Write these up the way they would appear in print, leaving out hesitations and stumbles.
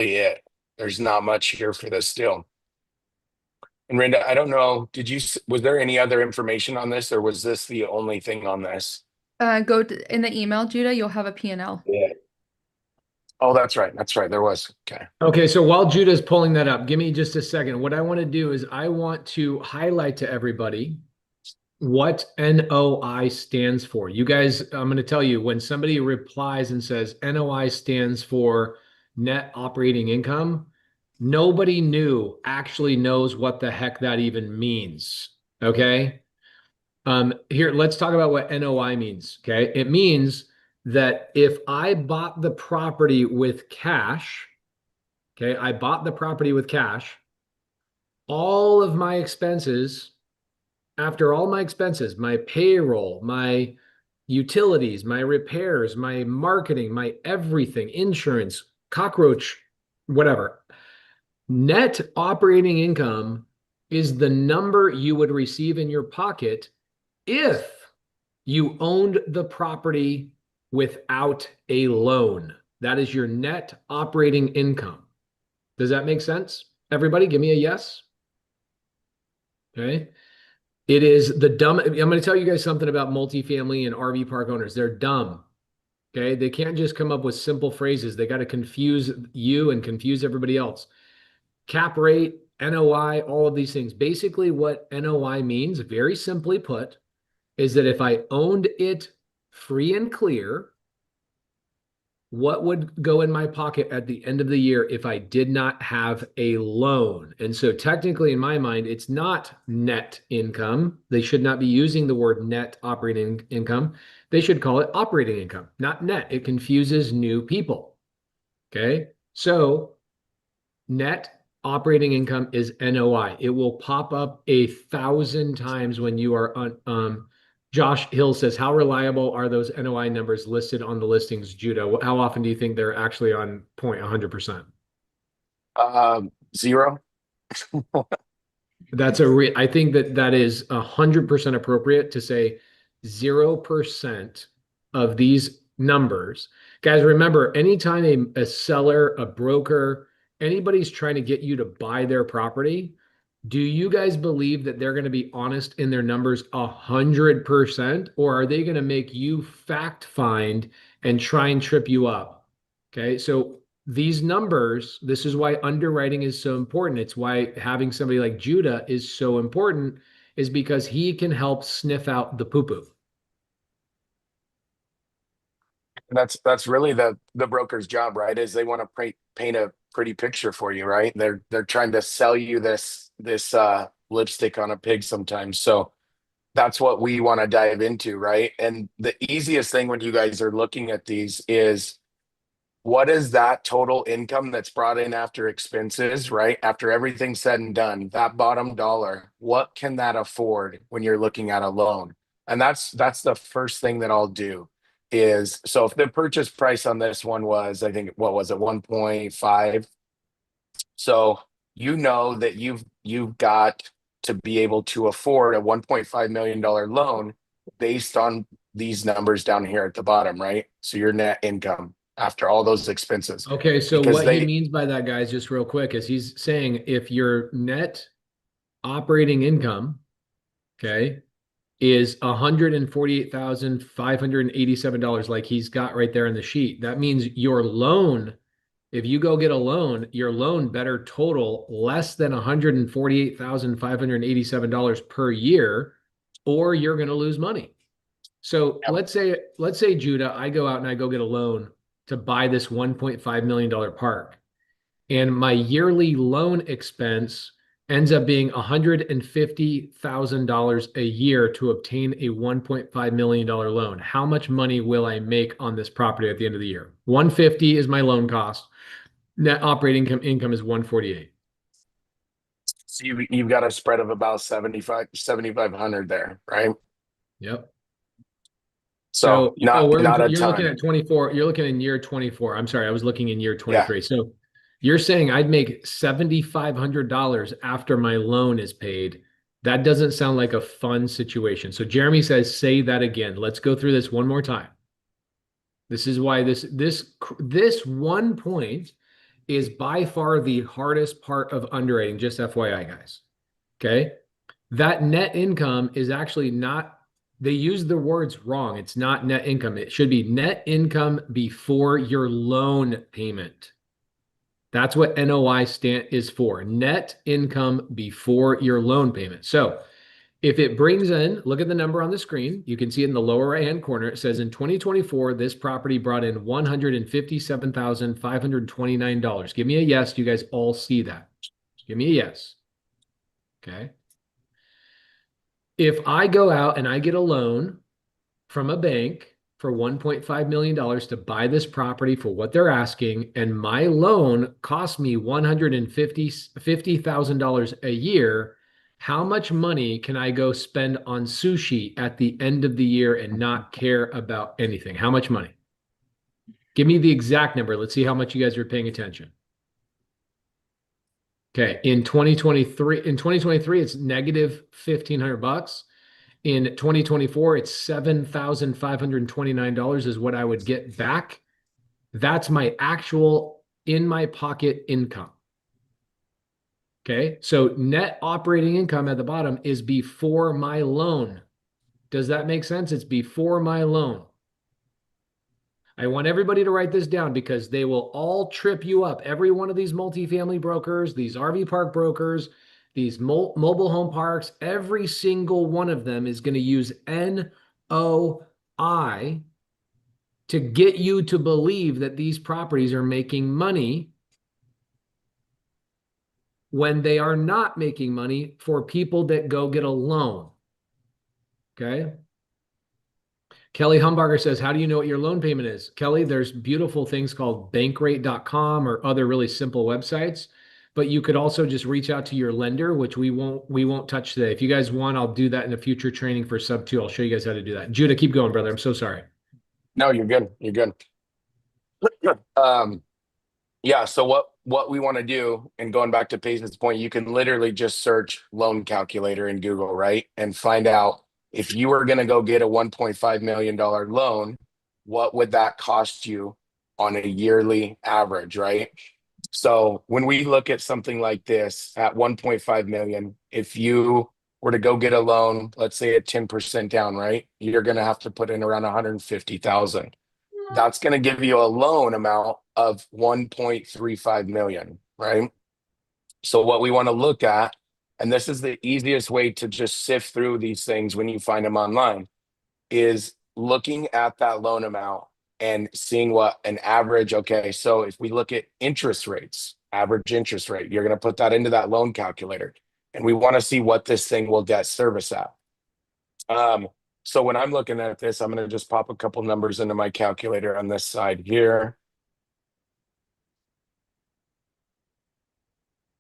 it. There's not much here for this deal. And Rinda, I don't know, was there any other information on this, or was this the only thing on this? In the email, Judah, you'll have a P&L. Yeah. Oh, that's right. That's right. There was. Okay. Okay, so while Judah's pulling that up, give me just a second. What I want to do is I want to highlight to everybody what NOI stands for. You guys, I'm going to tell you when somebody replies and says NOI stands for net operating income, nobody actually knows what the heck that even means. Okay. Here, let's talk about what NOI means. Okay. It means that if I bought the property with cash, okay, I bought the property with cash, all of my expenses, after all my expenses, my payroll, my utilities, my repairs, my marketing, my everything, insurance, cockroach, whatever. Net operating income is the number you would receive in your pocket if you owned the property without a loan. That is your net operating income. Does that make sense? Everybody, give me a yes. Okay. It is the dumb. I'm going to tell you guys something about multifamily and RV park owners. They're dumb. Okay. They can't just come up with simple phrases. They got to confuse you and confuse everybody else. Cap rate, NOI, all of these things. Basically, what NOI means, very simply put, is that if I owned it free and clear, what would go in my pocket at the end of the year if I did not have a loan? And so technically in my mind, it's not net income. They should not be using the word net operating income. They should call it operating income, not net. It confuses new people. Okay. So net operating income is NOI. It will pop up 1,000 times when you are on, Josh Hill says, how reliable are those NOI numbers listed on the listings, Judah? How often do you think they're actually on point 100%? Zero. I think that is 100% appropriate to say 0% of these numbers. Guys, remember, anytime a seller, a broker, anybody's trying to get you to buy their property, do you guys believe that they're going to be honest in their numbers 100%, or are they going to make you fact find and try and trip you up? Okay, so these numbers, this is why underwriting is so important. It's why having somebody like Judah is so important, is because he can help sniff out the poo-poo. That's really the broker's job, right? Is they want to paint a pretty picture for you, right? They're trying to sell you this lipstick on a pig sometimes. So that's what we want to dive into, right? And the easiest thing when you guys are looking at these is, what is that total income that's brought in after expenses, right? After everything's said and done, that bottom dollar, what can that afford when you're looking at a loan? And that's the first thing that I'll do is, so if the purchase price on this one was, I think, what was it, 1.5? So you know that you've got to be able to afford a $1.5 million loan based on these numbers down here at the bottom, right? So your net income after all those expenses. Okay, so Because what he means by that, guys, just real quick, is he's saying if your net operating income, okay, is $148,587, like he's got right there in the sheet, that means your loan, if you go get a loan, your loan better total less than $148,587 per year, or you're going to lose money. So let's say, Judah, I go out and I go get a loan to buy this $1.5 million park, and my yearly loan expense ends up being $150,000 a year to obtain a $1.5 million loan. How much money will I make on this property at the end of the year? 150 is my loan cost. Net operating income is 148. So you've got a spread of about 7,500 there, right? Yep. So not a you're looking ton. at 24. You're looking in year 24. I'm sorry, I was looking in year Yeah. 23. So you're saying I'd make $7,500 after my loan is paid. That doesn't sound like a fun situation. So Jeremy says, say that again. Let's go through this one more time. This is why this one point is by far the hardest part of underwriting, just FYI, guys. Okay. That net income is actually not, they use the words wrong. It's not net income. It should be net income before your loan payment. That's what NOI is for. Net income before your loan payment. So if it brings in, look at the number on the screen. You can see it in the lower right-hand corner. It says in 2024, this property brought in $157,529. Give me a yes. You guys all see that. Give me a yes. Okay. If I go out and I get a loan from a bank for $1.5 million to buy this property for what they're asking, and my loan costs me $150,000 a year, how much money can I go spend on sushi at the end of the year and not care about anything? How much money? Give me the exact number. Let's see how much you guys are paying attention. Okay, in 2023, it's negative $1,500. In 2024, it's $7,529 is what I would get back. That's my actual in my pocket income. Okay, so net operating income at the bottom is before my loan. Does that make sense? It's before my loan. I want everybody to write this down because they will all trip you up. Every one of these multifamily brokers, these RV park brokers, these mobile home parks, every single one of them is going to use NOI to get you to believe that these properties are making money when they are not making money for people that go get a loan. Okay. Kelly Humbarger says, how do you know what your loan payment is? Kelly, there's beautiful things called bankrate.com or other really simple websites, but you could also just reach out to your lender, which we won't touch today. If you guys want, I'll do that in a future training for SubTo. I'll show you guys how to do that. Judah, keep going, brother. I'm so sorry. No, you're good. You're good. Yeah. So what we want to do, and going back to Paige's point, you can literally just search loan calculator in Google, right? And find out if you were going to go get a $1.5 million loan, what would that cost you on a yearly average, right? So when we look at something like this at 1.5 million, if you were to go get a loan, let's say at 10% down, right? You're going to have to put in around 150,000. That's going to give you a loan amount of 1.35 million, right? So what we want to look at, and this is the easiest way to just sift through these things when you find them online, is looking at that loan amount and seeing what an average, okay, so if we look at interest rates, average interest rate, you're going to put that into that loan calculator. And we want to see what this thing will debt service at. So when I'm looking at this, I'm going to just pop a couple numbers into my calculator on this side here.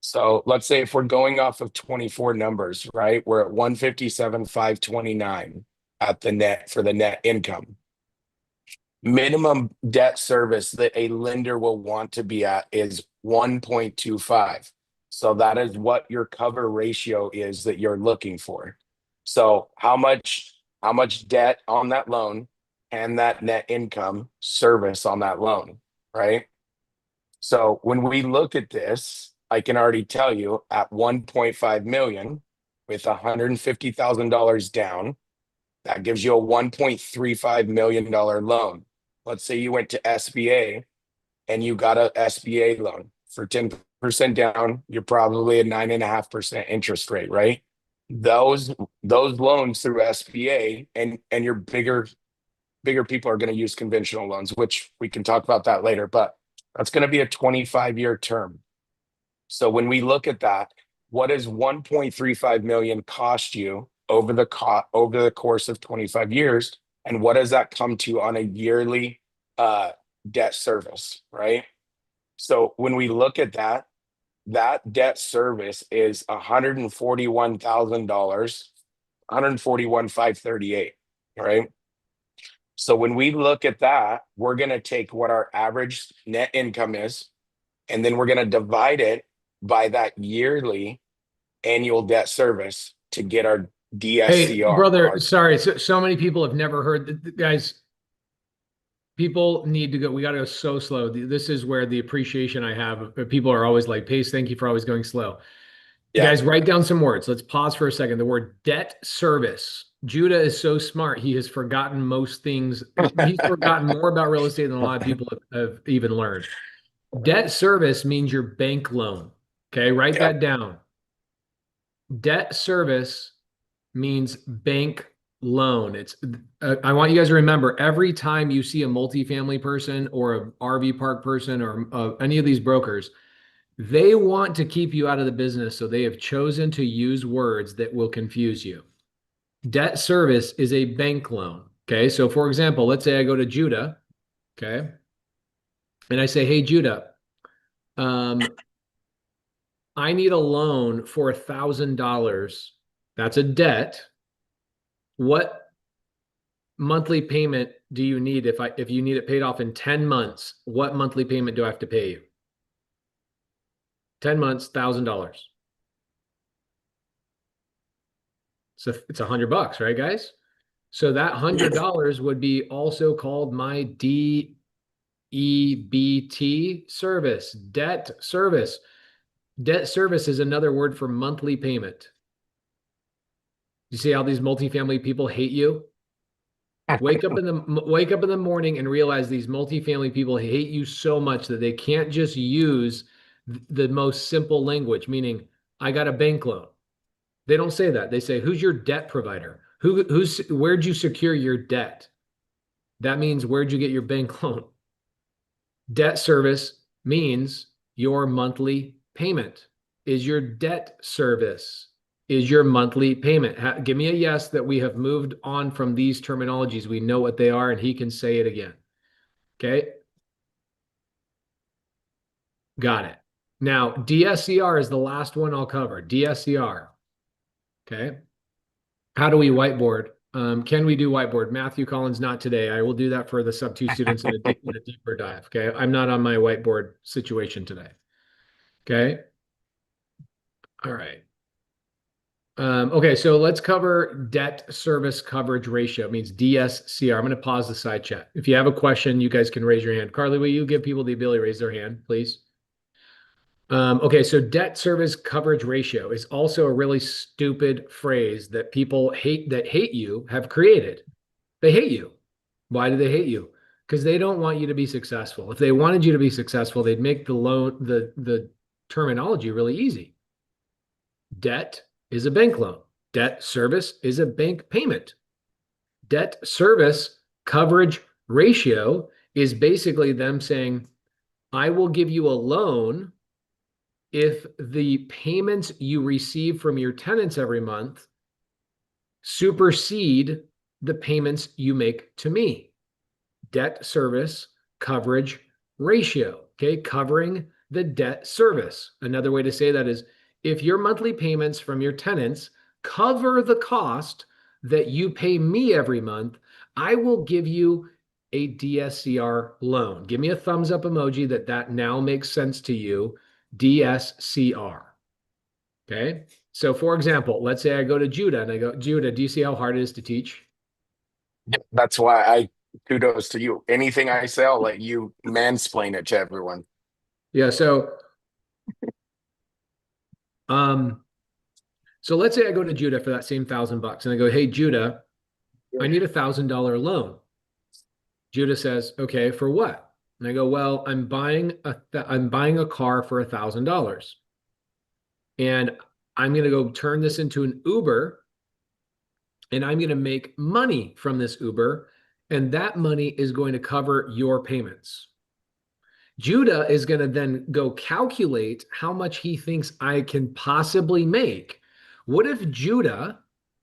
So let's say if we're going off of 24 numbers, right? We're at 157,529 at the net for the net income. Minimum debt service that a lender will want to be at is 1.25. So that is what your cover ratio is that you're looking for. So how much debt on that loan and that net income service on that loan, right? So when we look at this, I can already tell you at 1.5 million with $150,000 down, that gives you a $1.35 million loan. Let's say you went to SBA and you got a SBA loan for 10% down, you're probably at 9.5% interest rate, right? Those loans through SBA and your bigger people are going to use conventional loans, which we can talk about that later, but that's going to be a 25-year term. So when we look at that, what does 1.35 million cost you over the course of 25 years? And what does that come to on a yearly debt service, right? So when we look at that debt service is $141,000, $141,538, right? So when we look at that, we're going to take what our average net income is, and then we're going to divide it by that yearly annual debt service to get our DSCR. Hey, brother, sorry. So many people have never heard, guys, people need to go. We got to go so slow. This is where the appreciation I have. People are always like, Pace, thank you for always going slow. You Yeah. guys, write down some words. Let's pause for a second. The word debt service. Judah is so smart. He has forgotten most things. He's forgotten more about real estate than a lot of people have even learned. Debt service means your bank loan. Okay, write Yep. that down. Debt service means bank loan. It's I want you guys to remember every time you see a multifamily person or a RV park person or any of these brokers, they want to keep you out of the business, so they have chosen to use words that will confuse you. Debt service is a bank loan. Okay, so for example, let's say I go to Judah, okay, and I say, "Hey, Judah, I need a loan for $1,000. That's a debt. What monthly payment do you need if you need it paid off in 10 months? What monthly payment do I have to pay you? 10 months, $1,000. So it's $100, right, guys? So that $100 would be also called my DEBT service, debt service. Debt service is another word for monthly payment. You see how these multifamily people hate you? Wake up in the morning and realize these multifamily people hate you so much that they can't just use the most simple language, meaning I got a bank loan. They don't say that. They say, who's your debt provider? Where'd you secure your debt? That means where'd you get your bank loan? Debt service means your monthly payment. Is your debt service is your monthly payment? Give me a yes that we have moved on from these terminologies. We know what they are, and he can say it again. Okay. Got it. Now, DSCR is the last one I'll cover. DSCR. Okay. How do we whiteboard? Can we do whiteboard? Matthew Collins, not today. I will do that for the SubTo students in a deeper dive. Okay. I'm not on my whiteboard situation today. Okay. All right. Okay, so let's cover debt service coverage ratio. It means DSCR. I'm going to pause the side chat. If you have a question, you guys can raise your hand. Carly, will you give people the ability to raise their hand, please? Okay, so debt service coverage ratio is also a really stupid phrase that people that hate you have created. They hate you. Why do they hate you? Because they don't want you to be successful. If they wanted you to be successful, they'd make the terminology really easy. Debt is a bank loan. Debt service is a bank payment. Debt service coverage ratio is basically them saying, I will give you a loan if the payments you receive from your tenants every month supersede the payments you make to me. Debt service coverage ratio, okay? Covering the debt service. Another way to say that is if your monthly payments from your tenants cover the cost that you pay me every month, I will give you a DSCR loan. Give me a thumbs up emoji that now makes sense to you. DSCR. Okay. So for example, let's say I go to Judah and I go, Judah, do you see how hard it is to teach? Yep. That's why kudos to you. Anything I say, I'll let you mansplain it to everyone. Yeah. So let's say I go to Judah for that same $1,000 and I go, hey, Judah, I need $1,000 loan. Judah says, okay, for what? And I go, well, I'm buying a car for $1,000. And I'm going to go turn this into an Uber and I'm going to make money from this Uber. And that money is going to cover your payments. Judah is going to then go calculate how much he thinks I can possibly make. What if Judah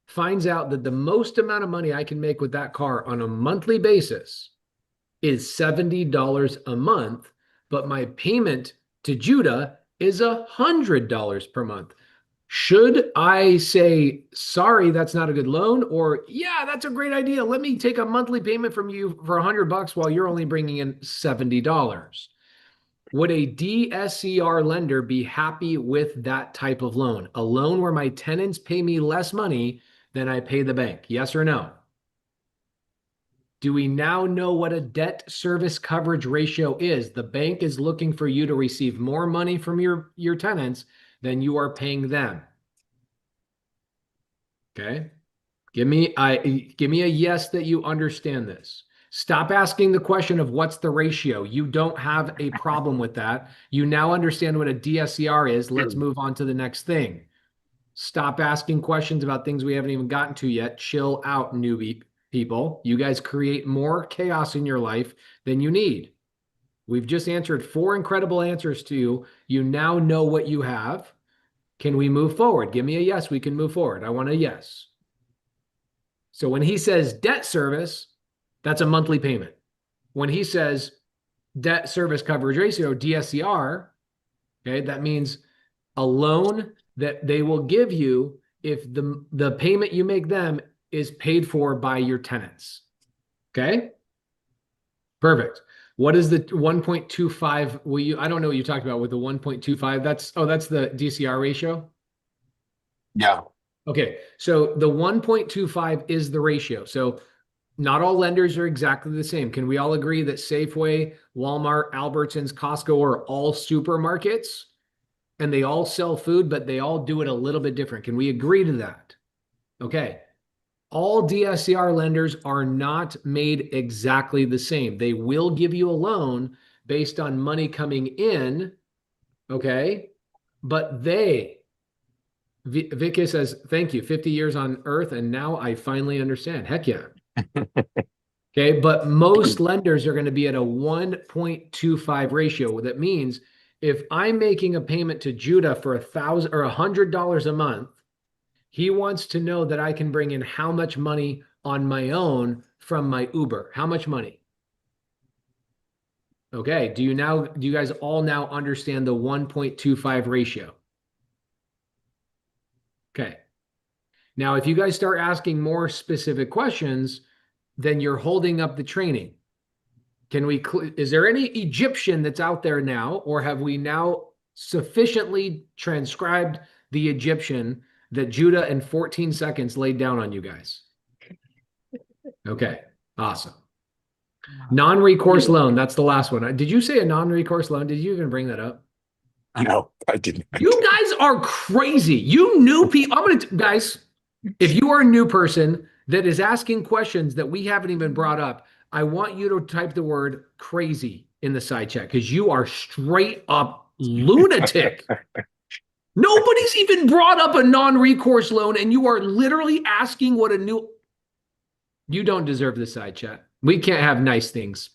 finds out that the most amount of money I can make with that car on a monthly basis is $70 a month, but my payment to Judah is $100 per month? Should I say, sorry, that's not a good loan? Or, yeah, that's a great idea. Let me take a monthly payment from you for $100 while you're only bringing in $70. Would a DSCR lender be happy with that type of loan? A loan where my tenants pay me less money than I pay the bank? Yes or no? Do we now know what a debt service coverage ratio is? The bank is looking for you to receive more money from your tenants than you are paying them. Okay. Give me a yes that you understand this. Stop asking the question of what's the ratio. You don't have a problem with that. You now understand what a DSCR is. Let's move on to the next thing. Stop asking questions about things we haven't even gotten to yet. Chill out, newbie people. You guys create more chaos in your life than you need. We've just answered 4 incredible answers to you. You now know what you have. Can we move forward? Give me a yes. We can move forward. I want a yes. So when he says debt service, that's a monthly payment. When he says debt service coverage ratio, DSCR, okay, that means a loan that they will give you if the payment you make them is paid for by your tenants. Okay? Perfect. What is the 1.25? I don't know what you talked about with the 1.25. That's the DCR ratio. Yeah. Okay. So the 1.25 is the ratio. So not all lenders are exactly the same. Can we all agree that Safeway, Walmart, Albertsons, Costco are all supermarkets and they all sell food, but they all do it a little bit different? Can we agree to that? Okay. All DSCR lenders are not made exactly the same. They will give you a loan based on money coming in, okay? But Vicky says, thank you, 50 years on earth, and now I finally understand. Heck yeah. Okay, but most lenders are going to be at a 1.25 ratio. That means if I'm making a payment to Judah for $1,000 or $100 a month, he wants to know that I can bring in how much money on my own from my Uber. How much money? Okay, do you guys all now understand the 1.25 ratio? Okay. Now, if you guys start asking more specific questions, then you're holding up the training. Is there any Egyptian that's out there now, or have we now sufficiently transcribed the Egyptian that Judah in 14 seconds laid down on you guys? Okay, awesome. Non-recourse loan, that's the last one. Did you say a non-recourse loan? Did you even bring that up? No, I didn't. You guys are crazy. You new people. Guys, if you are a new person that is asking questions that we haven't even brought up, I want you to type the word crazy in the side chat because you are straight up lunatic. Nobody's even brought up a non-recourse loan, and you are literally asking what a new. You don't deserve the side chat. We can't have nice things.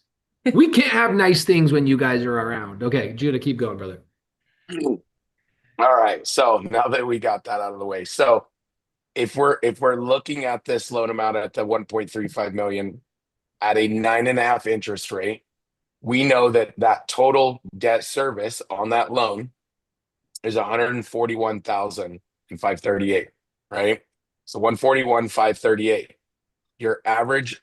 We can't have nice things when you guys are around. Okay, Judah, keep going, brother. All right. So now that we got that out of the way, so if we're looking at this loan amount at the 1.35 million at a 9.5 interest rate, we know that that total debt service on that loan is 141,538, right? So 141,538. Your average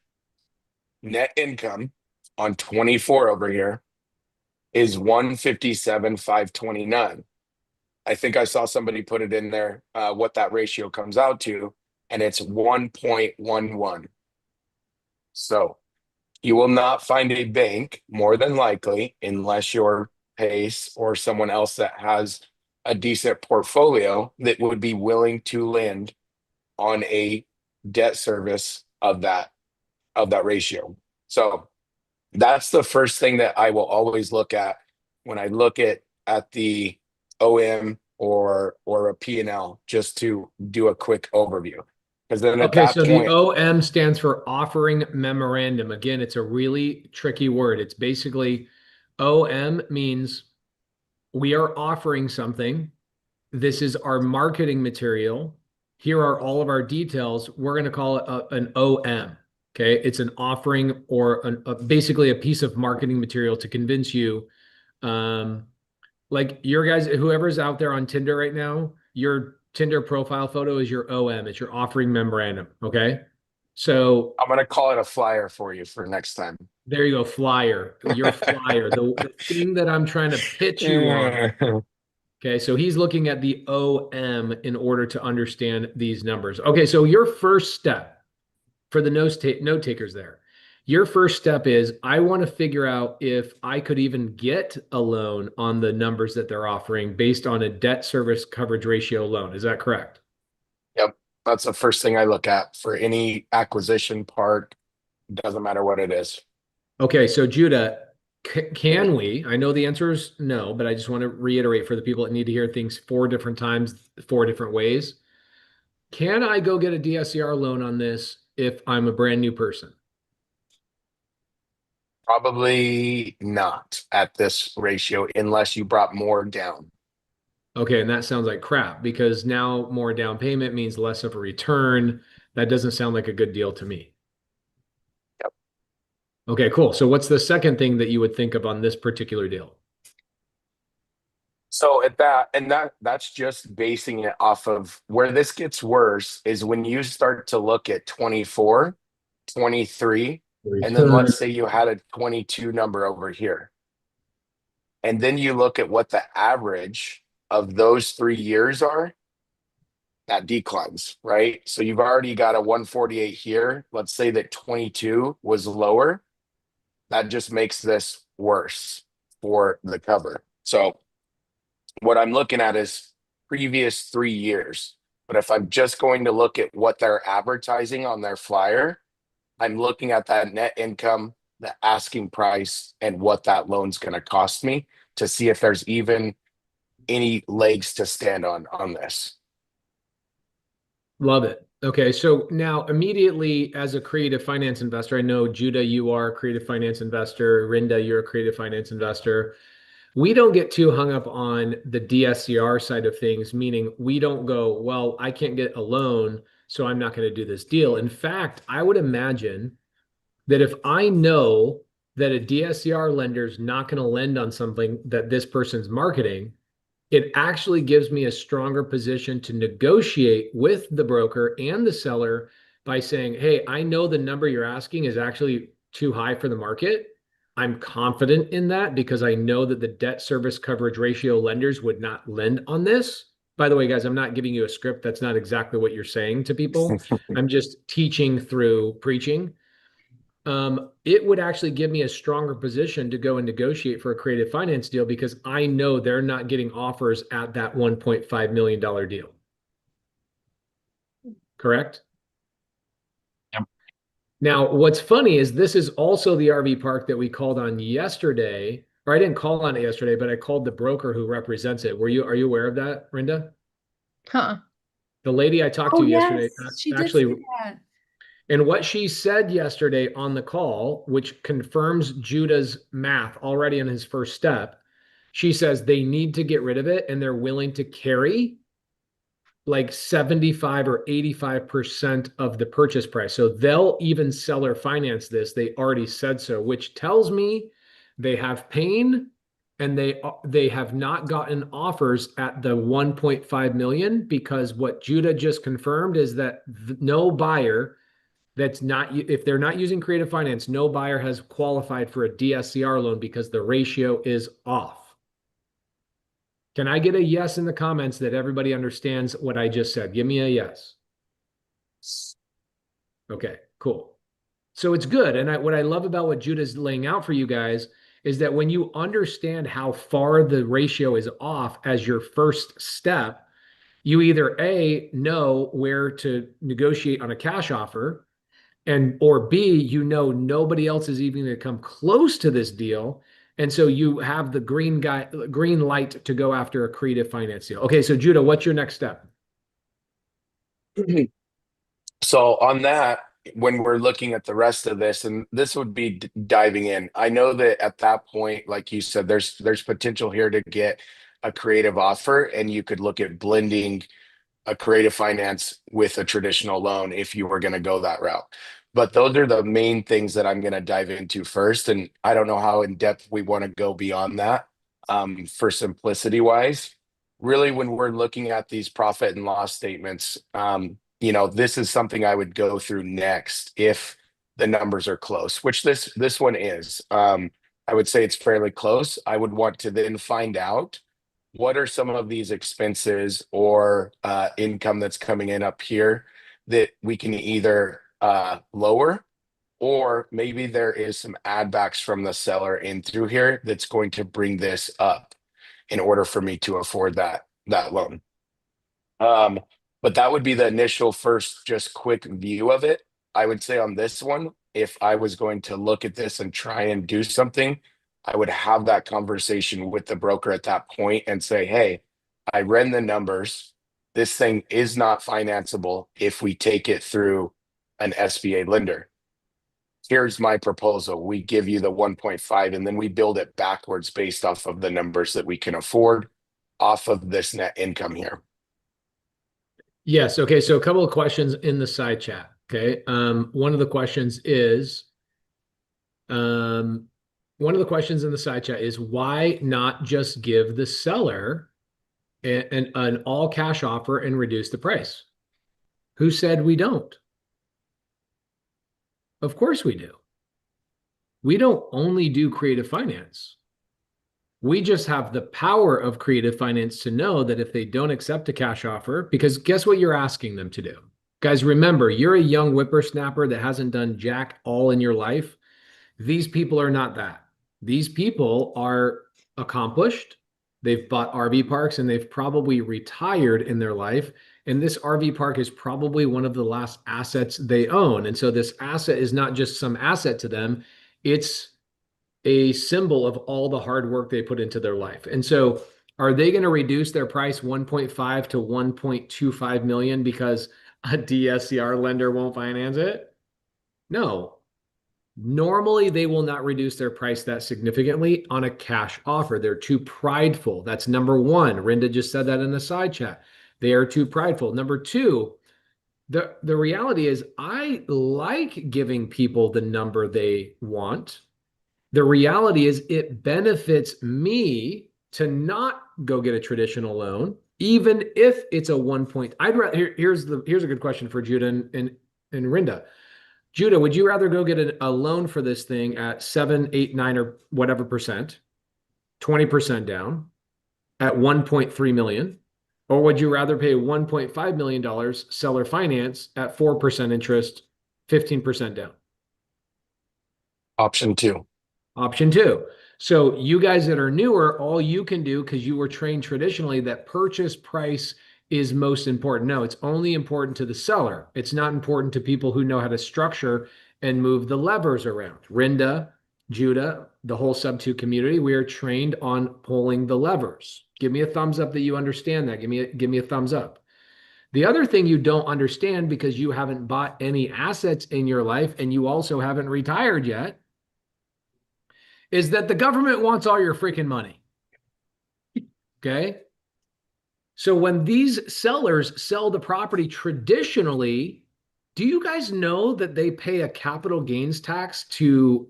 net income on 24 over here is 157,529. I think I saw somebody put it in there, what that ratio comes out to, and it's 1.11. So you will not find a bank, more than likely, unless you're Pace or someone else that has a decent portfolio, that would be willing to lend on a debt service of that ratio. So that's the first thing that I will always look at when I look at the OM or a P&L, just to do a quick overview. Because then at that So point, the OM stands for offering memorandum. Again, it's a really tricky word. It's basically OM means we are offering something. This is our marketing material. Here are all of our details. We're going to call it an OM. Okay. It's an offering or basically a piece of marketing material to convince you. Like your guys, whoever's out there on Tinder right now, your Tinder profile photo is your OM. It's your offering memorandum. Okay. So I'm going to call it a flyer for you for next time. there you go. Flyer, your flyer, the thing that I'm trying to pitch you on. Okay. So he's looking at the OM in order to understand these numbers. Okay. So your first step for the note takers there Your first step is I want to figure out if I could even get a loan on the numbers that they're offering based on a debt service coverage ratio loan. Is that correct? Yep. That's the first thing I look at for any acquisition part. Doesn't matter what it is. Okay, so Judah, can we? I know the answer is no, but I just want to reiterate for the people that need to hear things four different times, four different ways. Can I go get a DSCR loan on this if I'm a brand new person? Probably not at this ratio unless you brought more down. Okay, and that sounds like crap because now more down payment means less of a return. That doesn't sound like a good deal to me. Yep. Okay, cool. So what's the second thing that you would think of on this particular deal? So at that, and that's just basing it off of where this gets worse is when you start to look at 24, 23, and then Return. let's say you had a 22 number over here. And then you look at what the average of those 3 years are, that declines, right? So you've already got a 148 here. Let's say that 22 was lower. That just makes this worse for the cover. So what I'm looking at is previous 3 years. But if I'm just going to look at what they're advertising on their flyer, I'm looking at that net income, the asking price, and what that loan's going to cost me to see if there's even any legs to stand on this. Love it. Okay, so now immediately as a creative finance investor, I know Judah, you are a creative finance investor. Rinda, you're a creative finance investor. We don't get too hung up on the DSCR side of things, meaning we don't go, well, I can't get a loan, so I'm not going to do this deal. In fact, I would imagine that if I know that a DSCR lender is not going to lend on something that this person's marketing, it actually gives me a stronger position to negotiate with the broker and the seller by saying, hey, I know the number you're asking is actually too high for the market. I'm confident in that because I know that the debt service coverage ratio lenders would not lend on this. By the way, guys, I'm not giving you a script. That's not exactly what you're saying to people. I'm just teaching through preaching. It would actually give me a stronger position to go and negotiate for a creative finance deal because I know they're not getting offers at that $1.5 million deal. Correct? Yep. Now, what's funny is this is also the RV park that we called on yesterday, or I didn't call on it yesterday, but I called the broker who represents it. Are you aware of that, Rinda? Huh. The lady I talked Oh, to yesterday, yes, she did say actually, that. and what she said yesterday on the call, which confirms Judah's math already in his first step, she says they need to get rid of it and they're willing to carry like 75 or 85% of the purchase price. So they'll even seller finance this. They already said so, which tells me they have pain and they have not gotten offers at the 1.5 million because what Judah just confirmed is that no buyer that's not, if they're not using creative finance, no buyer has qualified for a DSCR loan because the ratio is off. Can I get a yes in the comments that everybody understands what I just said? Give me a yes. Okay, cool. So it's good. And what I love about what Judah's laying out for you guys is that when you understand how far the ratio is off as your first step, you either A, know where to negotiate on a cash offer, and or B, you know nobody else is even going to come close to this deal. And so you have the green light to go after a creative finance deal. Okay, so Judah, what's your next step? So on that, when we're looking at the rest of this, and this would be diving in, I know that at that point, like you said, there's potential here to get a creative offer, and you could look at blending a creative finance with a traditional loan if you were going to go that route. But those are the main things that I'm going to dive into first. And I don't know how in depth we want to go beyond that, for simplicity wise. Really, when we're looking at these profit and loss statements, this is something I would go through next if the numbers are close, which this one is. I would say it's fairly close. I would want to then find out what are some of these expenses or income that's coming in up here that we can either lower or maybe there is some add backs from the seller in through here that's going to bring this up in order for me to afford that loan. Um, but that would be the initial first just quick view of it. I would say on this one, if I was going to look at this and try and do something, I would have that conversation with the broker at that point and say, hey, I ran the numbers. This thing is not financeable if we take it through an SBA lender. Here's my proposal. We give you the 1.5 and then we build it backwards based off of the numbers that we can afford off of this net income here. Yes. Okay. So a couple of questions in the side chat. Okay. One of the questions is, why not just give the seller an all cash offer and reduce the price? Who said we don't? Of course we do. We don't only do creative finance. We just have the power of creative finance to know that if they don't accept a cash offer, because guess what you're asking them to do? Guys, remember, you're a young whippersnapper that hasn't done jack all in your life. These people are not that. These people are accomplished. They've bought RV parks and they've probably retired in their life. And this RV park is probably one of the last assets they own. And so this asset is not just some asset to them, it's a symbol of all the hard work they put into their life. And so are they going to reduce their price 1.5 to 1.25 million because a DSCR lender won't finance it? No. Normally, they will not reduce their price that significantly on a cash offer. They're too prideful. That's number one. Rinda just said that in the side chat. They are too prideful. Number two, the reality is I like giving people the number they want. The reality is it benefits me to not go get a traditional loan, even if it's a 1 point. Here's a good question for Judah and Rinda. Judah, would you rather go get a loan for this thing at 7, 8, 9, or whatever percent, 20% down at 1.3 million? Or would you rather pay $1.5 million seller finance at 4% interest, 15% down? Option two. Option two. So you guys that are newer, all you can do, because you were trained traditionally that purchase price is most important. No, it's only important to the seller. It's not important to people who know how to structure and move the levers around. Rinda, Judah, the whole SubTo community, we are trained on pulling the levers. Give me a thumbs up that you understand that. Give me a thumbs up. The other thing you don't understand, because you haven't bought any assets in your life and you also haven't retired yet, is that the government wants all your freaking money. Okay? So when these sellers sell the property traditionally, do you guys know that they pay a capital gains tax to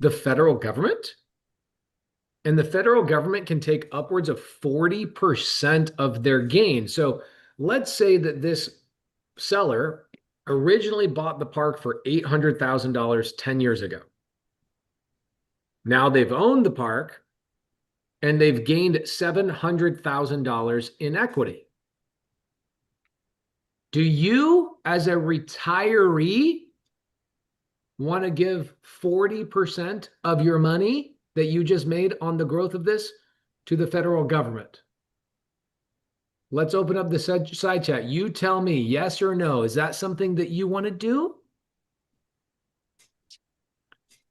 the federal government? And the federal government can take upwards of 40% of their gain. So let's say that this seller originally bought the park for $800,000 10 years ago. Now they've owned the park and they've gained $700,000 in equity. Do you, as a retiree, want to give 40% of your money that you just made on the growth of this to the federal government? Let's open up the side chat. You tell me, yes or no. Is that something that you want to do?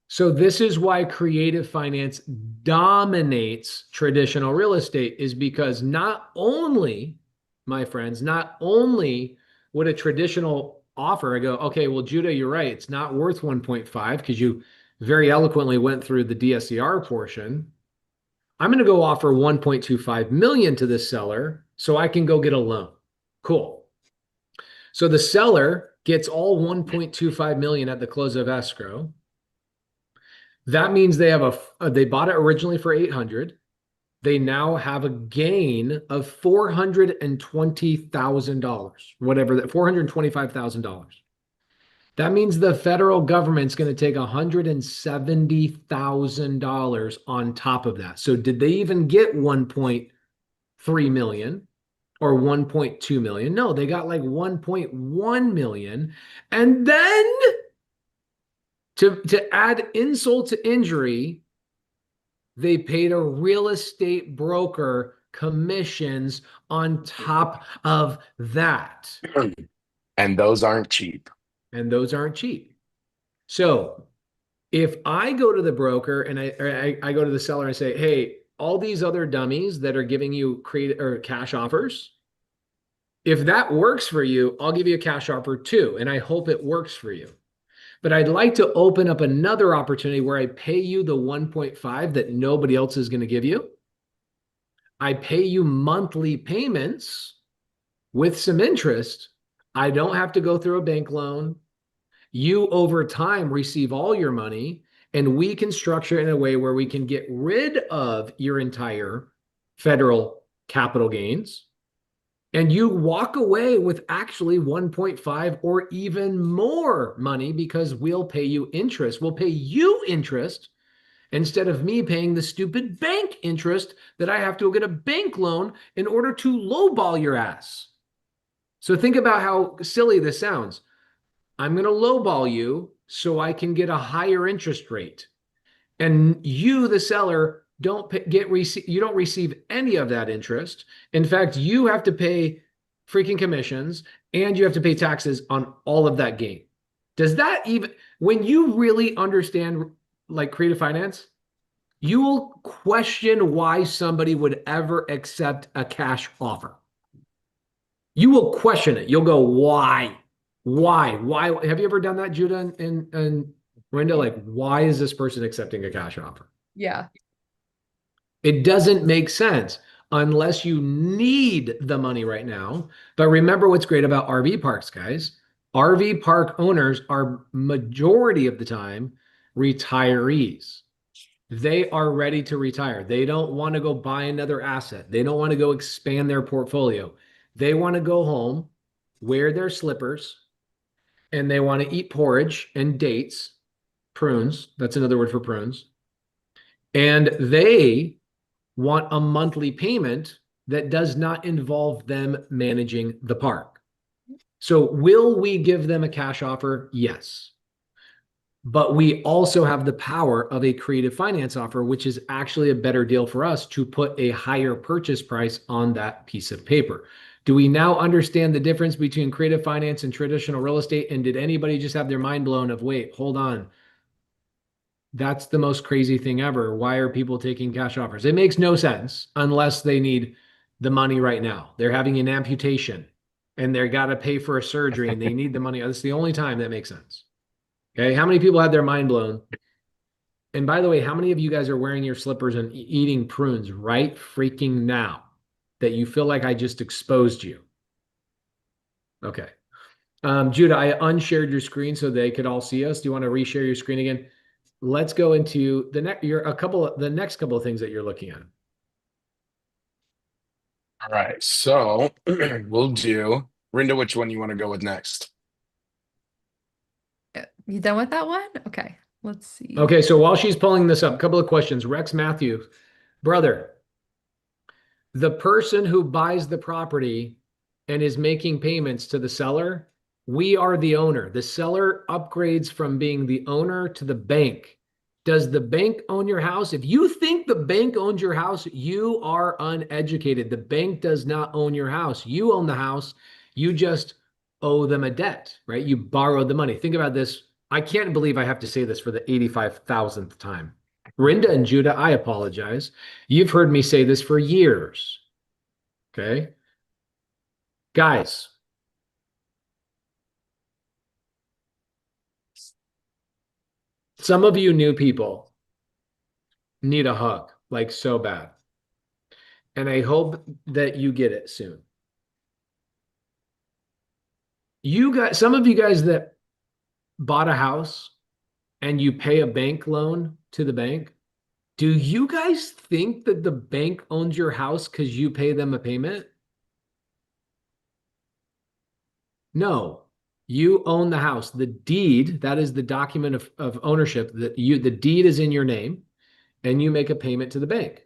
So this is why creative finance dominates traditional real estate, is because not only, my friends, not only would a traditional offer go, okay, well, Judah, you're right. It's not worth 1.5 because you very eloquently went through the DSCR portion. I'm going to go offer 1.25 million to this seller so I can go get a loan. Cool. So the seller gets all 1.25 million at the close of escrow. That means they have they bought it originally for 800. They now have a gain of $420,000, whatever that, $425,000. That means the federal government's going to take $170,000 on top of that. So did they even get 1.3 million or 1.2 million? No, they got like 1.1 million. And then To add insult to injury, they paid a real estate broker commissions on top of that. And those aren't cheap. And those aren't cheap. So if I go to the broker and I go to the seller and say, hey, all these other dummies that are giving you cash offers, if that works for you, I'll give you a cash offer too. And I hope it works for you. But I'd like to open up another opportunity where I pay you the 1.5 that nobody else is going to give you. I pay you monthly payments with some interest. I don't have to go through a bank loan. You over time receive all your money, and we can structure it in a way where we can get rid of your entire federal capital gains. And you walk away with actually 1.5 or even more money because we'll pay you interest. We'll pay you interest instead of me paying the stupid bank interest that I have to get a bank loan in order to lowball your ass. So think about how silly this sounds. I'm going to lowball you so I can get a higher interest rate. And you, the seller, you don't receive any of that interest. In fact, you have to pay freaking commissions and you have to pay taxes on all of that gain. Does that even, when you really understand like creative finance, you will question why somebody would ever accept a cash offer. You will question it. You'll go, why? Why? Have you ever done that, Judah and Brenda? Like, why is this person accepting a cash offer? Yeah. It doesn't make sense unless you need the money right now. But remember what's great about RV parks, guys. RV park owners are majority of the time retirees. They are ready to retire. They don't want to go buy another asset. They don't want to go expand their portfolio. They want to go home, wear their slippers, and they want to eat porridge and dates, prunes. That's another word for prunes. And they want a monthly payment that does not involve them managing the park. So will we give them a cash offer? Yes. But we also have the power of a creative finance offer, which is actually a better deal for us to put a higher purchase price on that piece of paper. Do we now understand the difference between creative finance and traditional real estate? And did anybody just have their mind blown of, wait, hold on. That's the most crazy thing ever. Why are people taking cash offers? It makes no sense unless they need the money right now. They're having an amputation and they're got to pay for a surgery and they need the money. That's the only time that makes sense. Okay. How many people had their mind blown? And by the way, how many of you guys are wearing your slippers and eating prunes right freaking now that you feel like I just exposed you? Okay. Judah, I unshared your screen so they could all see us. Do you want to reshare your screen again? Let's go into the next couple of things that you're looking at. All right. So we'll do, Rinda, which one you want to go with next? You done with that one? Okay. Let's see. Okay. So while she's pulling this up, a couple of questions. Rex Matthew, brother, the person who buys the property and is making payments to the seller, we are the owner. The seller upgrades from being the owner to the bank. Does the bank own your house? If you think the bank owns your house, you are uneducated. The bank does not own your house. You own the house. You just owe them a debt, right? You borrowed the money. Think about this. I can't believe I have to say this for the 85,000th time. Rinda and Judah, I apologize. You've heard me say this for years. Okay? Guys, some of you new people need a hug, like so bad. And I hope that you get it soon. Some of you guys that bought a house and you pay a bank loan to the bank, do you guys think that the bank owns your house because you pay them a payment? No, you own the house. The deed, that is the document of ownership, the deed is in your name and you make a payment to the bank.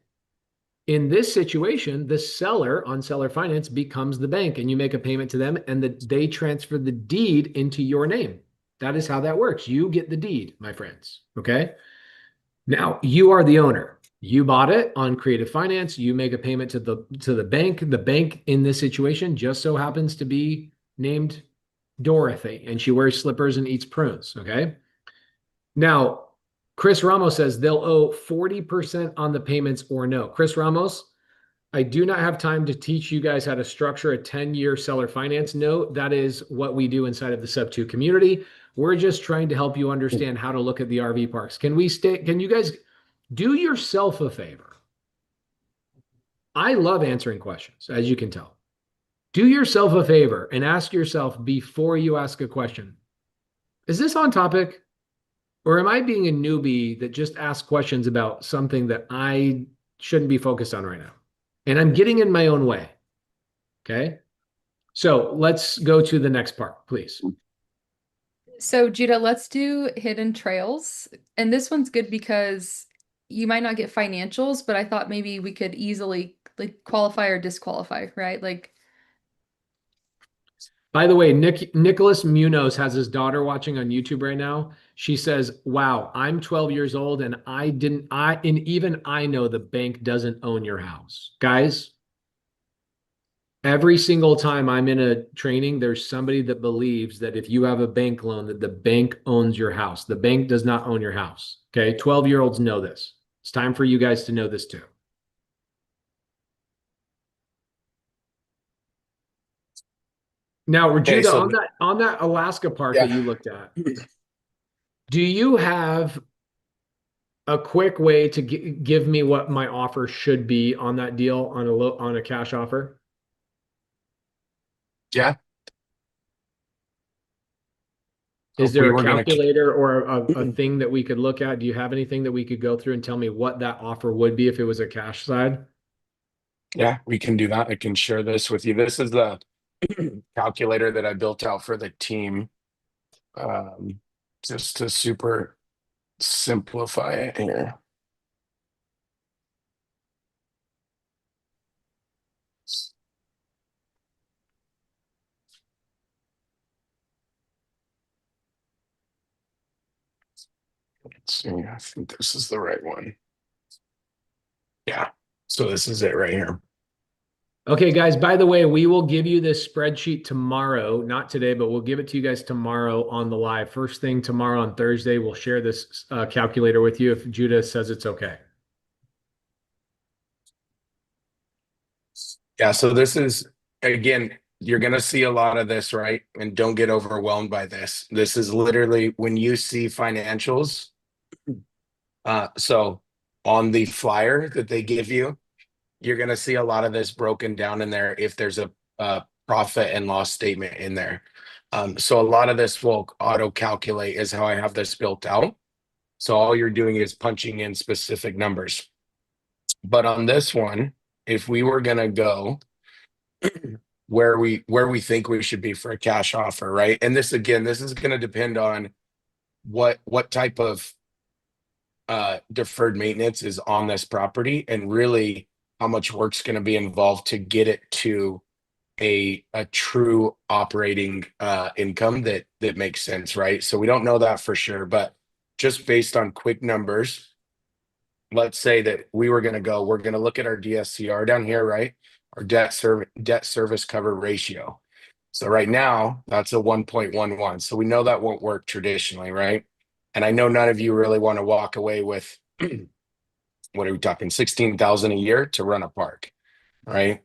In this situation, the seller on seller finance becomes the bank and you make a payment to them and they transfer the deed into your name. That is how that works. You get the deed, my friends. Okay. Now you are the owner. You bought it on creative finance. You make a payment to the bank. The bank in this situation just so happens to be named Dorothy, and she wears slippers and eats prunes. Okay. Now, Chris Ramos says they'll owe 40% on the payments or no. Chris Ramos, I do not have time to teach you guys how to structure a 10-year seller finance note. That is what we do inside of the SubTo community. We're just trying to help you understand how to look at the RV parks. Can you guys do yourself a favor? I love answering questions, as you can tell. Do yourself a favor and ask yourself before you ask a question, is this on topic? Or am I being a newbie that just asks questions about something that I shouldn't be focused on right now? And I'm getting in my own way. Okay. So let's go to the next part, please. So Judah, let's do hidden trails. And this one's good because you might not get financials, but I thought maybe we could easily like qualify or disqualify, right? Like, By the way, Nicholas Munoz has his daughter watching on YouTube right now. She says, "Wow, I'm 12 years old and even I know the bank doesn't own your house." Guys, every single time I'm in a training, there's somebody that believes that if you have a bank loan, that the bank owns your house. The bank does not own your house. Okay. 12-year-olds know this. It's time for you guys to know this too. Now, Okay, Judah, so on that Alaska park that yeah. you looked at, do you have a quick way to give me what my offer should be on that deal on a cash offer? Yeah. So Is if we there a were gonna, calculator or a thing that we could look at? Do you have anything that we could go through and tell me what that offer would be if it was a cash side? yeah, we can do that. I can share this with you. This is the calculator that I built out for the team. Just to super simplify it here. Let's see, I think this is the right one. Yeah, so this is it right here. Okay, guys, by the way, we will give you this spreadsheet tomorrow, not today, but we'll give it to you guys tomorrow on the live. First thing tomorrow on Thursday, we'll share this calculator with you if Judah says it's okay. Yeah, so this is, again, you're going to see a lot of this, right? And don't get overwhelmed by this. This is literally when you see financials. So on the flyer that they give you, you're going to see a lot of this broken down in there if there's a profit and loss statement in there. So a lot of this will auto calculate is how I have this built out. So all you're doing is punching in specific numbers. But on this one, if we were going to go where we think we should be for a cash offer, right? And this again, this is going to depend on what type of deferred maintenance is on this property and really how much work's going to be involved to get it to a true operating income that makes sense, right? So we don't know that for sure, but just based on quick numbers, let's say that we're going to look at our DSCR down here, right? Our debt service cover ratio. So right now that's a 1.11. So we know that won't work traditionally, right? And I know none of you really want to walk away with what are we talking, 16,000 a year to run a park, right?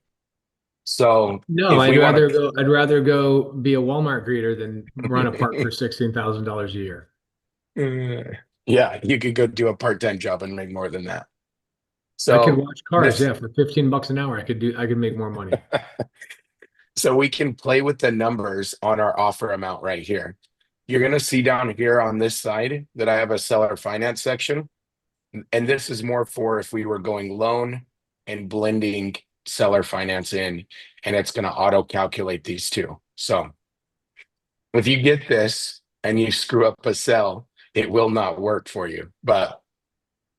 So No, if we want to, I'd rather go be a Walmart greeter than run a park for $16,000 a year. yeah, you could go do a part-time job and make more than that. I could So watch cars, this, yeah, for 15 bucks an hour. I could make more money. so we can play with the numbers on our offer amount right here. You're going to see down here on this side that I have a seller finance section. And this is more for if we were going loan and blending seller finance in, and it's going to auto calculate these two. So if you get this and you screw up a cell, it will not work for you. But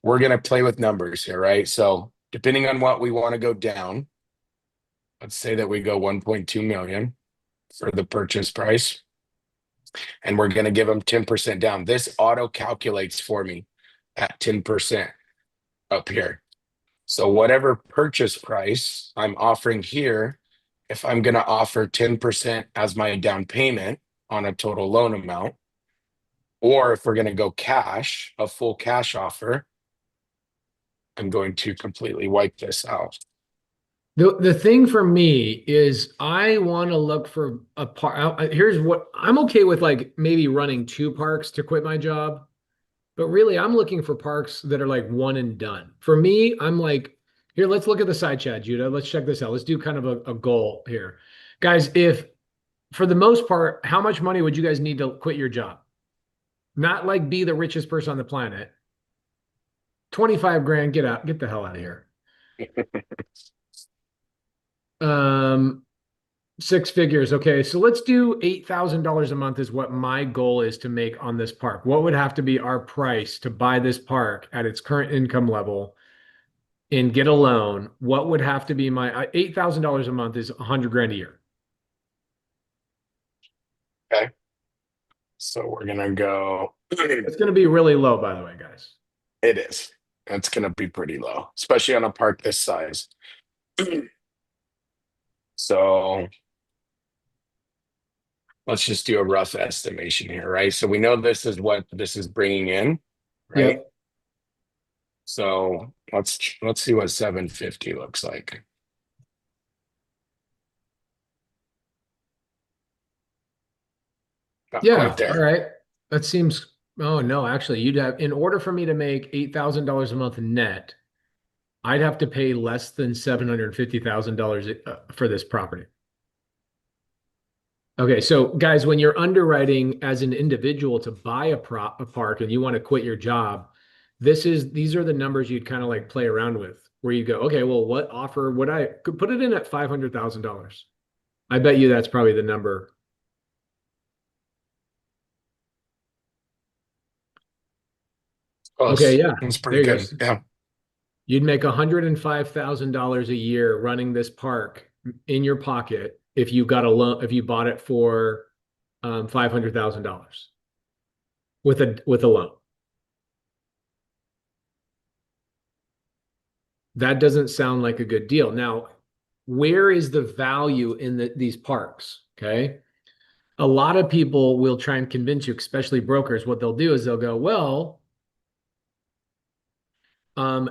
we're going to play with numbers here, right? So depending on what we want to go down, let's say that we go 1.2 million for the purchase price. and we're going to give them 10% down. This auto calculates for me at 10% up here. So whatever purchase price I'm offering here, if I'm going to offer 10% as my down payment on a total loan amount, or if we're going to go cash, a full cash offer, I'm going to completely wipe this out. The thing for me is I want to look for a park. Here's what I'm okay with, like maybe running 2 parks to quit my job. But really, I'm looking for parks that are like one and done. For me, I'm like, here, let's look at the side chat, Judah. Let's check this out. Let's do kind of a goal here. Guys, if for the most part, how much money would you guys need to quit your job? Not like be the richest person on the planet. 25 grand, get out, get the hell out of here. Um, 6 figures. Okay, so let's do $8,000 a month is what my goal is to make on this park. What would have to be our price to buy this park at its current income level and get a loan? What would have to be my $8,000 a month is 100 grand a year. Okay. So we're going to go. It's going to be really low, by the way, guys. It is. It's going to be pretty low, especially on a park this size. So let's just do a rough estimation here, right? So we know this is what this is bringing in, right? Yep. So let's see what 750 looks like. Not Yeah. quite there. All right. That seems. Oh no, actually, you'd have, in order for me to make $8,000 a month net, I'd have to pay less than $750,000 for this property. Okay, so guys, when you're underwriting as an individual to buy a park and you want to quit your job, these are the numbers you'd kind of like play around with, where you go, okay, well, what offer would I could put it in at $500,000? I bet you that's probably the number. Close. Okay, yeah, That's there pretty you good. go. Yeah. You'd make $105,000 a year running this park in your pocket if you got a loan, if you bought it for $500,000 with a loan. That doesn't sound like a good deal. Now, where is the value in these parks? Okay. A lot of people will try and convince you, especially brokers. What they'll do is they'll go, well,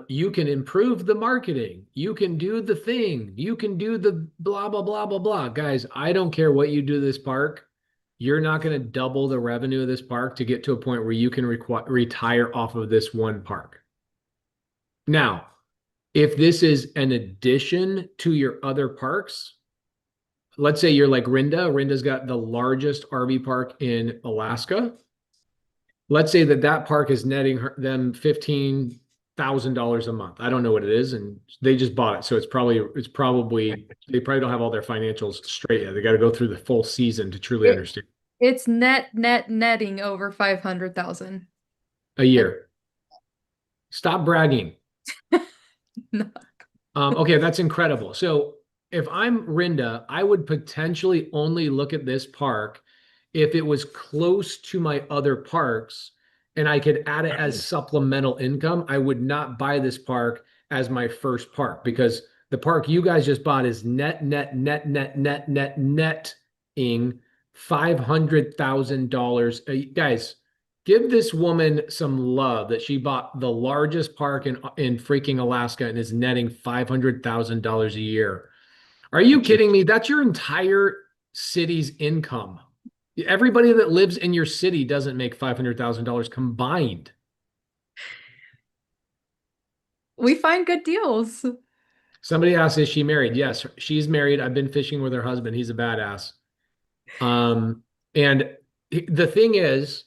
you can improve the marketing. You can do the thing. You can do the blah, blah, blah, blah, blah. Guys, I don't care what you do to this park. You're not going to double the revenue of this park to get to a point where you can retire off of this one park. Now, if this is an addition to your other parks, let's say you're like Rinda. Rinda's got the largest RV park in Alaska. Let's say that park is netting them $15,000 a month. I don't know what it is, and they just bought it, so it's probably they probably don't have all their financials straight yet. They got to go through the full season to truly understand. It's netting over 500,000 a year. Stop bragging. No. Okay, that's incredible. So if I'm Rinda, I would potentially only look at this park if it was close to my other parks and I could add it as supplemental income. I would not buy this park as my first park, because the park you guys just bought is netting $500,000. Guys, give this woman some love that she bought the largest park in freaking Alaska and is netting $500,000 a year. Are you kidding me? That's your entire city's income. Everybody that lives in your city doesn't make $500,000 combined. We find good deals. Somebody asked, is she married? Yes, she's married. I've been fishing with her husband. He's a badass. And the thing is,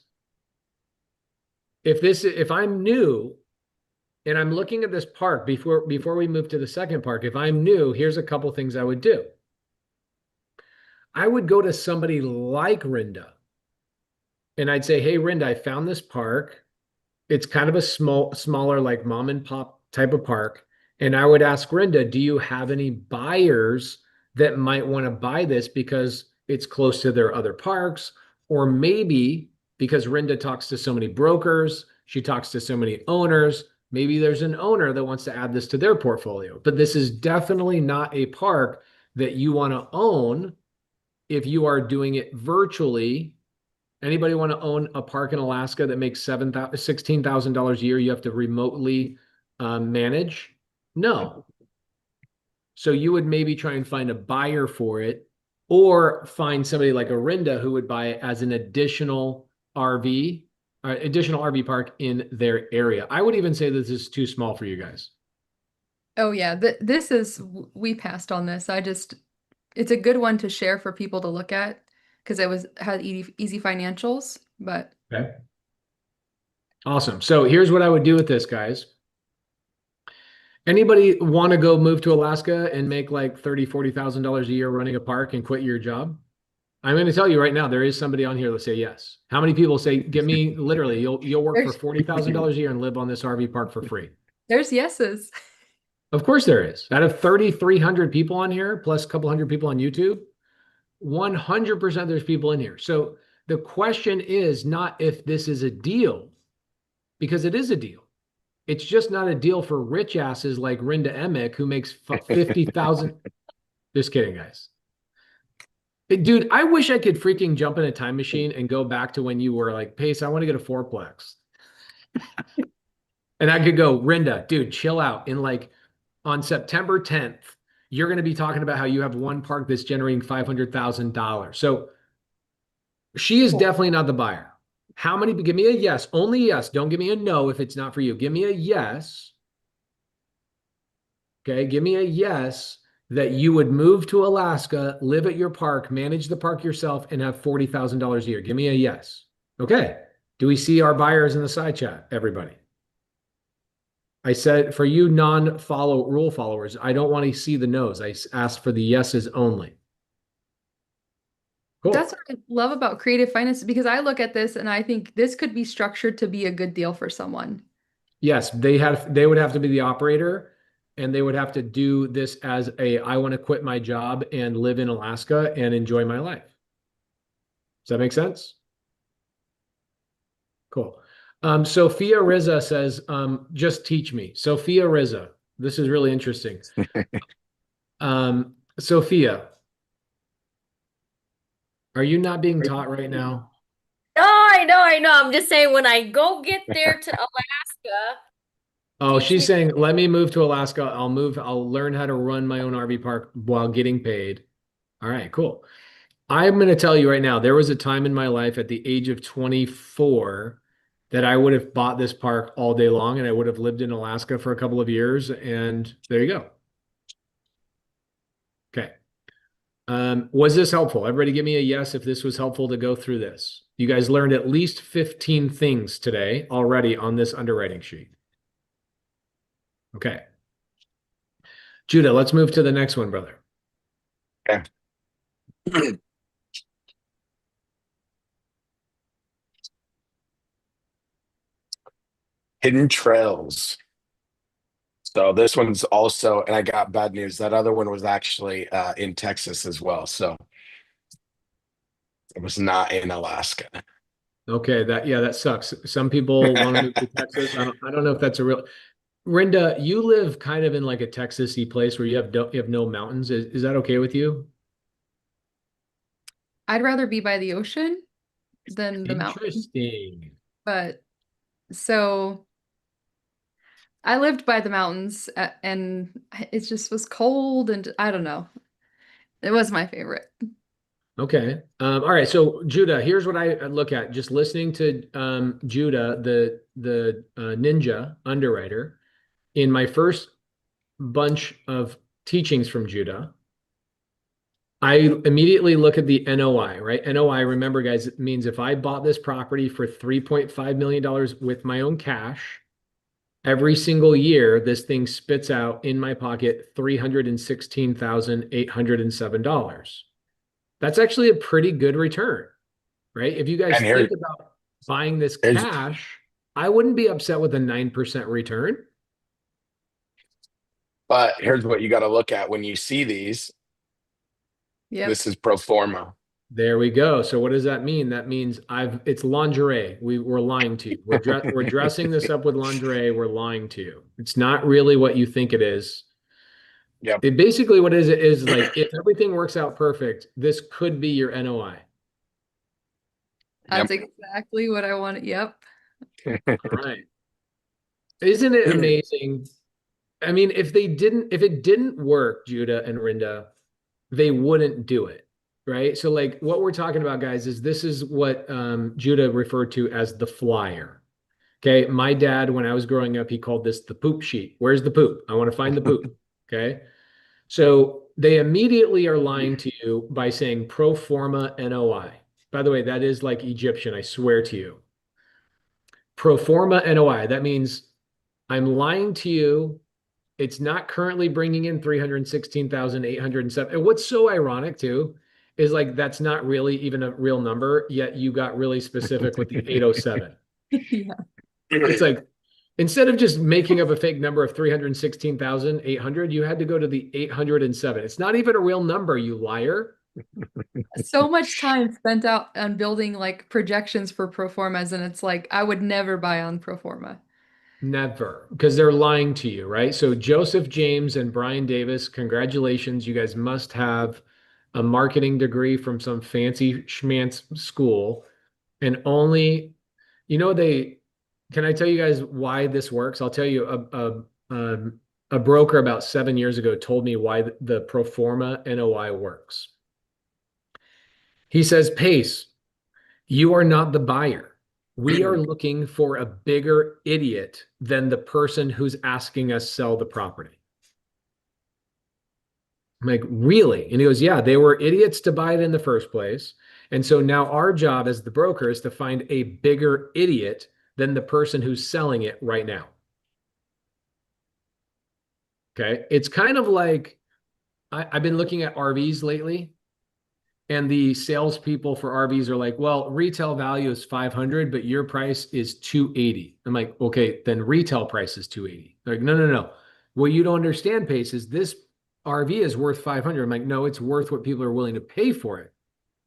if I'm new and I'm looking at this park before we move to the second park, if I'm new, here's a couple things I would do. I would go to somebody like Rinda and I'd say, hey, Rinda, I found this park. It's kind of a smaller, like mom and pop type of park. And I would ask Rinda, do you have any buyers that might want to buy this because it's close to their other parks, Or maybe because Rinda talks to so many brokers, she talks to so many owners, maybe there's an owner that wants to add this to their portfolio. But this is definitely not a park that you want to own if you are doing it virtually. Anybody want to own a park in Alaska that makes $16,000 a year? You have to remotely manage? No. So you would maybe try and find a buyer for it, or find somebody like Arinda who would buy it as an additional RV park in their area. I would even say this is too small for you guys. Oh yeah, this is we passed on this. It's a good one to share for people to look at because had easy financials, but Okay. Awesome. So here's what I would do with this, guys. Anybody want to go move to Alaska and make like $30,000-$40,000 a year running a park and quit your job? I'm going to tell you right now, there is somebody on here that say yes. How many people say, give me literally, you'll work for $40,000 a year and live on this RV park for free? there's yeses. Of course there is. Out of 3,300 people on here, plus a couple hundred people on YouTube, 100% there's people in here. So the question is not if this is a deal, because it is a deal. It's just not a deal for rich asses like Rinda Emick, who makes 50,000. Just kidding, guys. Dude, I wish I could freaking jump in a time machine and go back to when you were like, Pace, I want to get a fourplex. And I could go, Rinda, dude, chill out. In like on September 10th, you're going to be talking about how you have one park that's generating $500,000. So she is definitely not the buyer. How many? Give me a yes, only yes. Don't give me a no if it's not for you. Give me a yes. Okay, give me a yes that you would move to Alaska, live at your park, manage the park yourself, and have $40,000 a year. Give me a yes. Okay. Do we see our buyers in the side chat, everybody? I said for you rule followers, I don't want to see the no's. I asked for the yeses only. Cool. That's what I love about creative finance because I look at this and I think this could be structured to be a good deal for someone. Yes, they would have to be the operator, and they would have to do this as I want to quit my job and live in Alaska and enjoy my life. Does that make sense? Cool. Sophia Riza says, just teach me. Sophia Riza, this is really interesting. Sophia, are you not being taught right now? Oh, I know. I'm just saying when I go get there to Alaska. Oh, she's saying, let me move to Alaska. I'll learn how to run my own RV park while getting paid. All right, cool. I'm going to tell you right now, there was a time in my life at the age of 24 that I would have bought this park all day long, and I would have lived in Alaska for a couple of years, and there you go. Okay. Was this helpful? Everybody give me a yes if this was helpful to go through this. You guys learned at least 15 things today already on this underwriting sheet. Okay. Judah, let's move to the next one, brother. Okay. Hidden trails. So this one's also, and I got bad news. That other one was actually in Texas as well. So it was not in Alaska. Okay, that sucks. Some people want to move to Texas. I don't know if that's a real. Rinda, you live kind of in like a Texas-y place where you have no mountains. Is that okay with you? I'd rather be by the ocean than the mountain. Interesting. But so I lived by the mountains and it just was cold and I don't know. It was my favorite. Okay. All right. So Judah, here's what I look at. Just listening to Judah, the ninja underwriter, in my first bunch of teachings from Judah, I immediately look at the NOI, right? NOI, remember, guys, it means if I bought this property for $3.5 million with my own cash, every single year, this thing spits out in my pocket $316,807. That's actually a pretty good return, right? If you guys think about buying this cash, I wouldn't be upset with a 9% return. But here's what you got to look at when you see these. Yeah. This is pro forma. There we go. So what does that mean? That means it's lingerie. We're lying to you. We're dressing this up with lingerie. We're lying to you. It's not really what you think it is. Yep. It basically what it is like if everything works out perfect, this could be your NOI. That's exactly what I wanted. Yep. All right. Isn't it amazing? I mean, if it didn't work, Judah and Rinda, they wouldn't do it. Right. So like what we're talking about, guys, is this is what Judah referred to as the flyer. Okay. My dad, when I was growing up, he called this the poop sheet. Where's the poop? I want to find the poop. Okay. So they immediately are lying to you by saying pro forma NOI. By the way, that is like Egyptian, I swear to you. Pro forma NOI. That means I'm lying to you. It's not currently bringing in 316,807. And what's so ironic too is like that's not really even a real number, yet you got really specific with the 807. Yeah. It's like instead of just making up a fake number of 316,800, you had to go to the 807. It's not even a real number, you liar. So much time spent out on building like projections for pro formas, and it's like I would never buy on pro forma. Never, because they're lying to you, right? So Joseph James and Brian Davis, congratulations. You guys must have a marketing degree from some fancy schmancy school. And only, they can I tell you guys why this works? I'll tell you a broker about 7 years ago told me why the pro forma NOI works. He says, Pace, you are not the buyer. We are looking for a bigger idiot than the person who's asking us sell the property. I'm like, really? And he goes, yeah, they were idiots to buy it in the first place. And so now our job as the broker is to find a bigger idiot than the person who's selling it right now. Okay. It's kind of like I've been looking at RVs lately, and the salespeople for RVs are like, well, retail value is 500, but your price is 280. I'm like, okay, then retail price is 280. They're like, no, no, no. What you don't understand, Pace, is this RV is worth 500. I'm like, no, it's worth what people are willing to pay for it.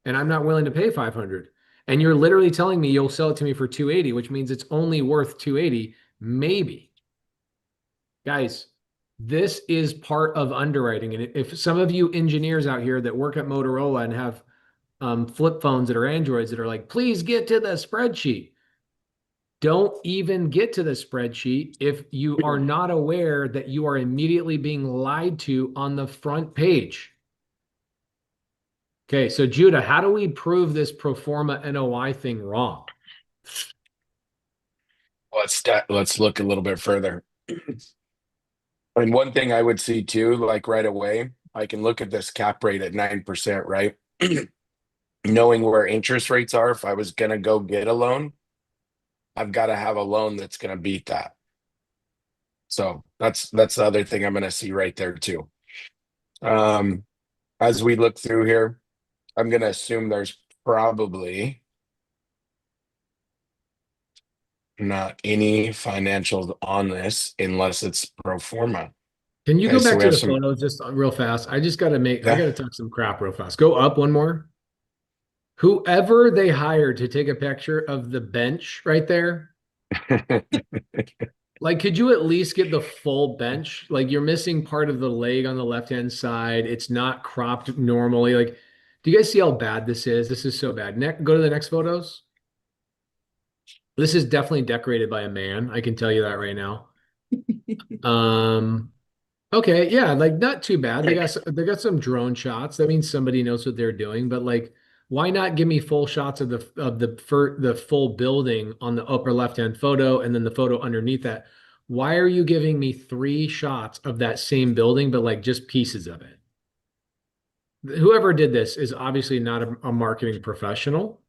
And I'm not willing to pay 500. And you're literally telling me you'll sell it to me for 280, which means it's only worth 280, maybe. Guys, this is part of underwriting. And if some of you engineers out here that work at Motorola and have flip phones that are Androids that are like, please get to the spreadsheet. Don't even get to the spreadsheet if you are not aware that you are immediately being lied to on the front page. Okay, so Judah, how do we prove this pro forma NOI thing wrong? Let's look a little bit further. And one thing I would see too, like right away, I can look at this cap rate at 9%, right? Knowing where interest rates are, if I was gonna go get a loan, I've got to have a loan that's gonna beat that. So that's the other thing I'm gonna see right there too. As we look through here, I'm gonna assume there's probably not any financials on this unless it's pro forma. Can you Okay, go so back we to have the some, photo just real fast? I just got to I yeah. got to talk some crap real fast. Go up one more. Whoever they hired to take a picture of the bench right there, like, could you at least get the full bench? Like, you're missing part of the leg on the left-hand side. It's not cropped normally. Like, do you guys see how bad this is? This is so bad. Go to the next photos. This is definitely decorated by a man. I can tell you that right now. Okay, yeah, like not too bad. They got some drone shots. That means somebody knows what they're doing. But like, why not give me full shots of the full building on the upper left-hand photo and then the photo underneath that? Why are you giving me 3 shots of that same building, but like just pieces of it? Whoever did this is obviously not a marketing professional.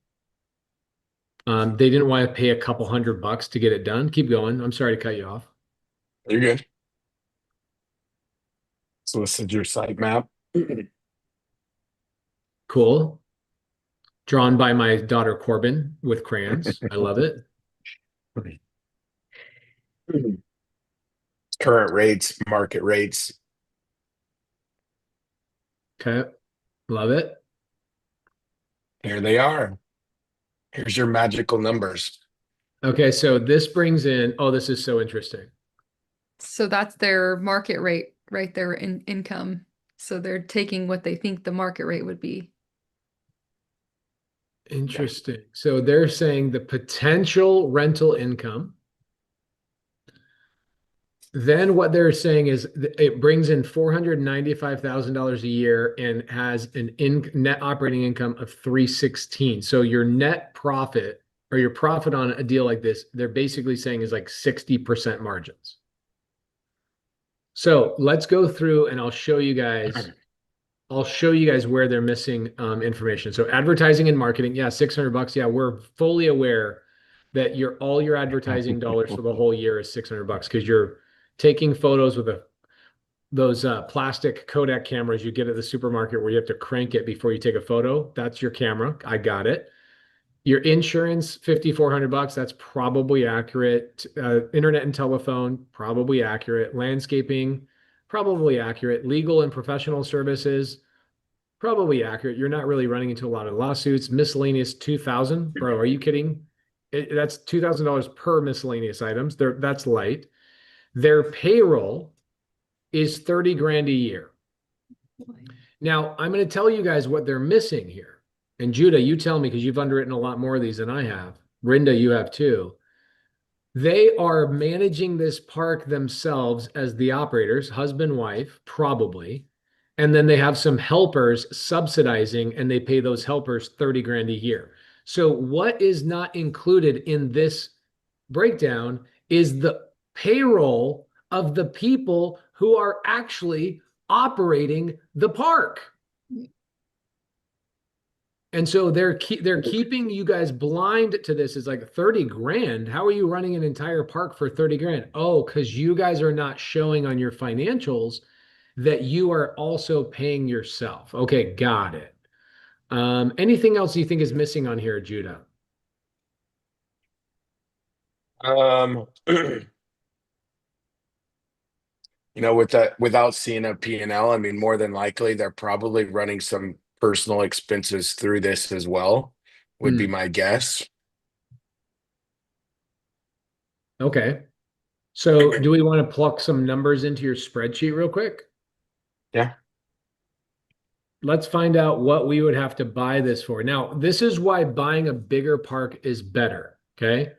They didn't want to pay a couple $100 to get it done. Keep going. I'm sorry to cut you off. You're good. So this is your site map. Cool. Drawn by my daughter Corbin with crayons. I love it. Current rates, market rates. Okay. Love it. Here they are. Here's your magical numbers. Okay, so this brings in, oh, this is so interesting. So that's their market rate right there in income. So they're taking what they think the market rate would be. Interesting. So they're saying the potential rental income. Then what they're saying is it brings in $495,000 a year and has an net operating income of 316. So your net profit or your profit on a deal like this, they're basically saying is like 60% margins. So let's go through and I'll show you guys where they're missing information. So advertising and marketing, yeah, $600. Yeah, we're fully aware that all your advertising dollars for the whole year is $600 because you're taking photos with those plastic Kodak cameras you get at the supermarket where you have to crank it before you take a photo. That's your camera. I got it. Your insurance, $5,400. That's probably accurate. Internet and telephone, probably accurate. Landscaping, probably accurate. Legal and professional services, probably accurate. You're not really running into a lot of lawsuits. Miscellaneous, 2,000. Bro, are you kidding? That's $2,000 per miscellaneous items. That's light. Their payroll is 30 grand a year. Now, I'm going to tell you guys what they're missing here. And Judah, you tell me because you've underwritten a lot more of these than I have. Rinda, you have too. They are managing this park themselves as the operators, husband, wife, probably. And then they have some helpers subsidizing and they pay those helpers 30 grand a year. So what is not included in this breakdown is the payroll of the people who are actually operating the park. And so they're keeping you guys blind to this. Is like 30 grand. How are you running an entire park for 30 grand? Oh, because you guys are not showing on your financials that you are also paying yourself. Okay, got it. Anything else you think is missing on here, Judah? With that, without seeing a P&L, I mean, more than likely they're probably running some personal expenses through this as well, would be my guess. Okay. So do we want to pluck some numbers into your spreadsheet real quick? Yeah. Let's find out what we would have to buy this for. Now, this is why buying a bigger park is better. Okay.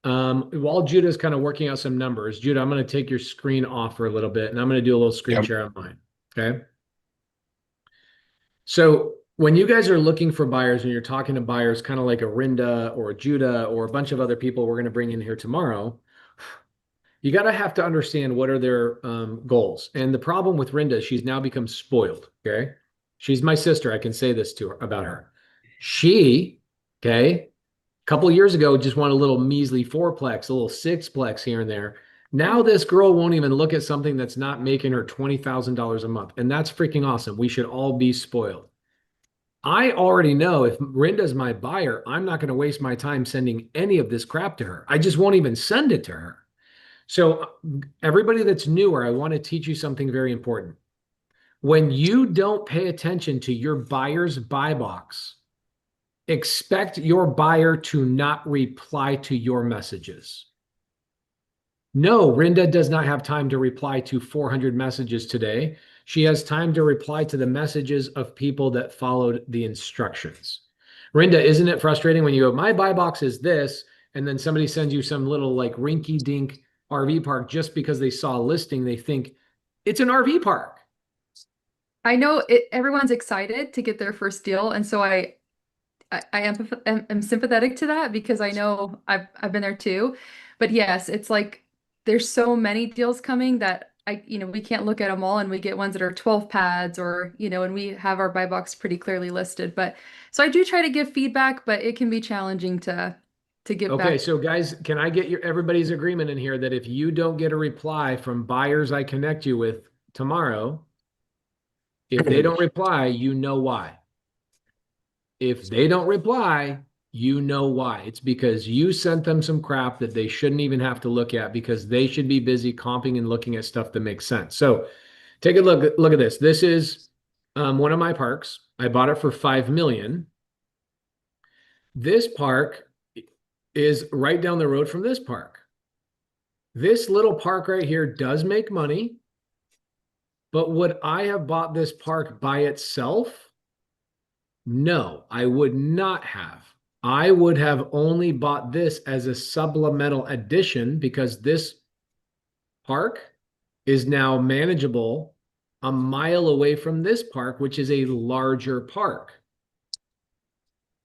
While Judah's kind of working out some numbers, Judah, I'm going to take your screen off for a little bit and I'm going to do a little screen share on mine. Okay. So when you guys are looking for buyers and you're talking to buyers, kind of like a Rinda or a Judah or a bunch of other people we're going to bring in here tomorrow, you got to have to understand what are their goals. And the problem with Rinda, she's now become spoiled. Okay. She's my sister. I can say this to her about her. She, okay, a couple of years ago, just wanted a little measly fourplex, a little sixplex here and there. Now this girl won't even look at something that's not making her $20,000 a month. And that's freaking awesome. We should all be spoiled. I already know if Rinda's my buyer, I'm not going to waste my time sending any of this crap to her. I just won't even send it to her. So everybody that's newer, I want to teach you something very important. When you don't pay attention to your buyer's buy box, expect your buyer to not reply to your messages. No, Rinda does not have time to reply to 400 messages today. She has time to reply to the messages of people that followed the instructions. Rinda, isn't it frustrating when you go, my buy box is this, and then somebody sends you some little like rinky dink RV park just because they saw a listing, they think it's an RV park. I know everyone's excited to get their first deal, and so I am sympathetic to that because I know I've been there too. But yes, it's like there's so many deals coming that we can't look at them all, and we get ones that are 12 pads or, and we have our buy box pretty clearly listed. But so I do try to give feedback, but it can be challenging to give back. Okay, so guys, can I get everybody's agreement in here that if you don't get a reply from buyers I connect you with tomorrow, if they don't reply, you know why. If they don't reply, you know why. It's because you sent them some crap that they shouldn't even have to look at because they should be busy comping and looking at stuff that makes sense. So take a look at this. This is one of my parks. I bought it for $5 million. This park is right down the road from this park. This little park right here does make money, but would I have bought this park by itself? No, I would not have. I would have only bought this as a supplemental addition because this park is now manageable a mile away from this park, which is a larger park.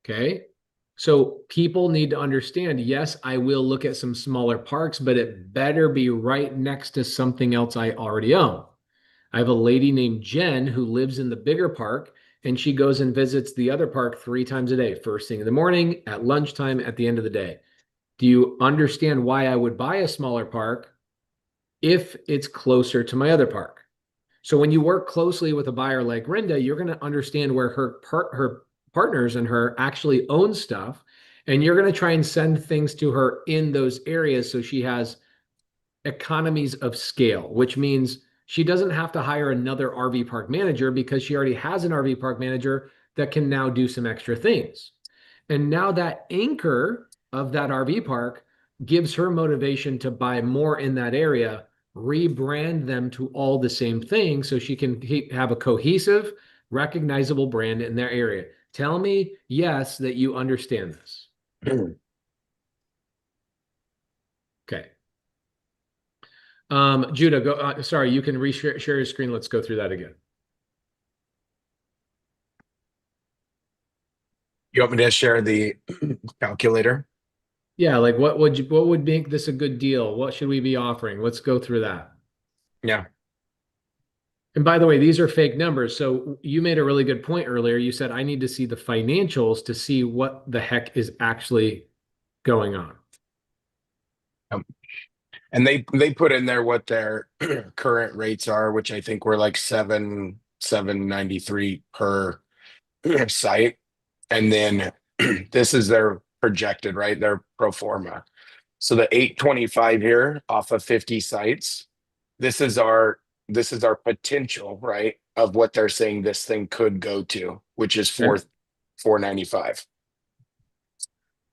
Okay. So people need to understand, yes, I will look at some smaller parks, but it better be right next to something else I already own. I have a lady named Jen who lives in the bigger park, and she goes and visits the other park 3 times a day, first thing in the morning, at lunchtime, at the end of the day. Do you understand why I would buy a smaller park if it's closer to my other park? So when you work closely with a buyer like Rinda, you're going to understand where her partners and her actually own stuff, and you're going to try and send things to her in those areas so she has economies of scale, which means she doesn't have to hire another RV park manager because she already has an RV park manager that can now do some extra things. And now that anchor of that RV park gives her motivation to buy more in that area, rebrand them to all the same thing so she can have a cohesive, recognizable brand in their area. Tell me, yes, that you understand this. Okay. Judah, go. Sorry, you can share your screen. Let's go through that again. You want me to share the calculator? Yeah, like what would make this a good deal? What should we be offering? Let's go through that. Yeah. And by the way, these are fake numbers. So you made a really good point earlier. You said I need to see the financials to see what the heck is actually going on. And they put in there what their current rates are, which I think were like 793 per site. And then this is their projected, right? Their pro forma. So the 825 here off of 50 sites, this is our potential, right? Of what they're saying this thing could go to, which is 495.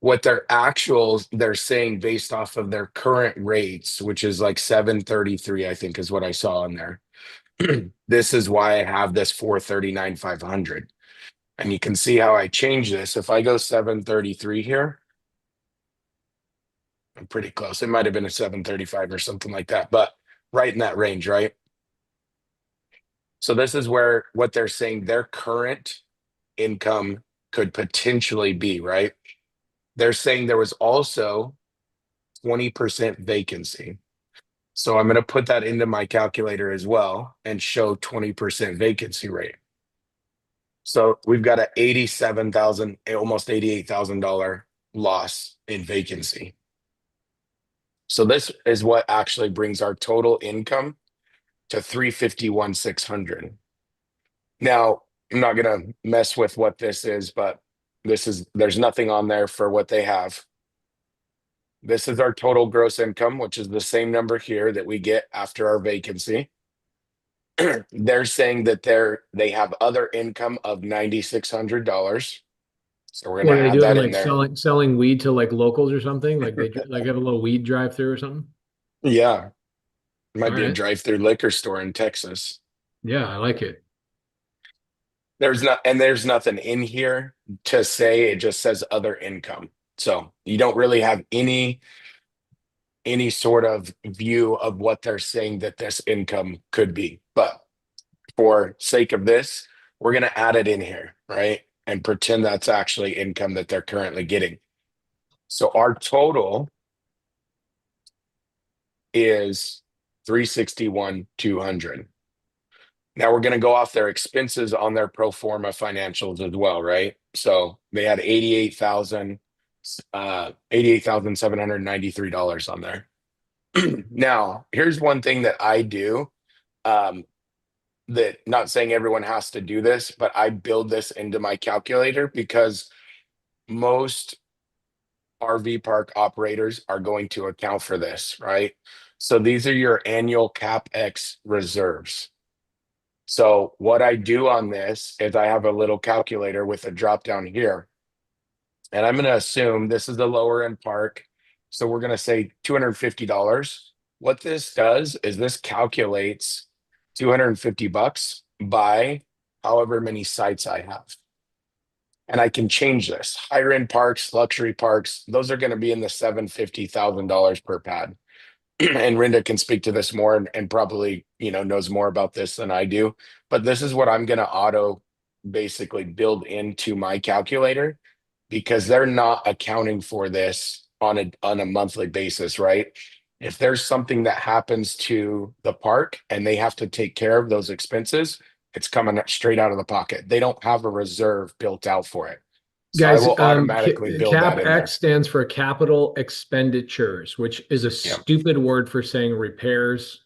What their actuals they're saying based off of their current rates, which is like 733, I think is what I saw in there. This is why I have this 439,500. And you can see how I change this. If I go 733 here, I'm pretty close. It might have been a 735 or something like that, but right in that range, right? So this is where what they're saying their current income could potentially be, right? They're saying there was also 20% vacancy. So I'm going to put that into my calculator as well and show 20% vacancy rate. So we've got a $87,000, almost $88,000 loss in vacancy. So this is what actually brings our total income to 351,600. Now, I'm not going to mess with what this is, but there's nothing on there for what they have. This is our total gross income, which is the same number here that we get after our vacancy. They're saying that they have other income of $9,600. So we're What going are to they add doing? that in Like there. selling weed to like locals or something? Like they like have a little weed drive through or something? Yeah, it All might be a right. drive-through liquor store in Texas. Yeah, I like it. There's nothing in here to say. It just says other income. So you don't really have any sort of view of what they're saying that this income could be. But for sake of this, we're going to add it in here, right? And pretend that's actually income that they're currently getting. So our total is 361,200. Now we're going to go off their expenses on their pro forma financials as well, right? So they had $88,793 on there. Now, here's one thing that I do. That not saying everyone has to do this, but I build this into my calculator because most RV park operators are going to account for this, right? So these are your annual Capex reserves. So what I do on this is I have a little calculator with a drop down here. And I'm going to assume this is the lower end park. So we're going to say $250. What this does is this calculates 250 bucks by however many sites I have. And I can change this. Higher end parks, luxury parks, those are going to be in the $750,000 per pad. And Rinda can speak to this more and probably, knows more about this than I do. But this is what I'm going to auto basically build into my calculator because they're not accounting for this on a monthly basis, right? If there's something that happens to the park and they have to take care of those expenses, it's coming straight out of the pocket. They don't have a reserve built out for it. So I Guys, will automatically build that in there. CapEx stands for capital expenditures, which is a Yeah. stupid word for saying repairs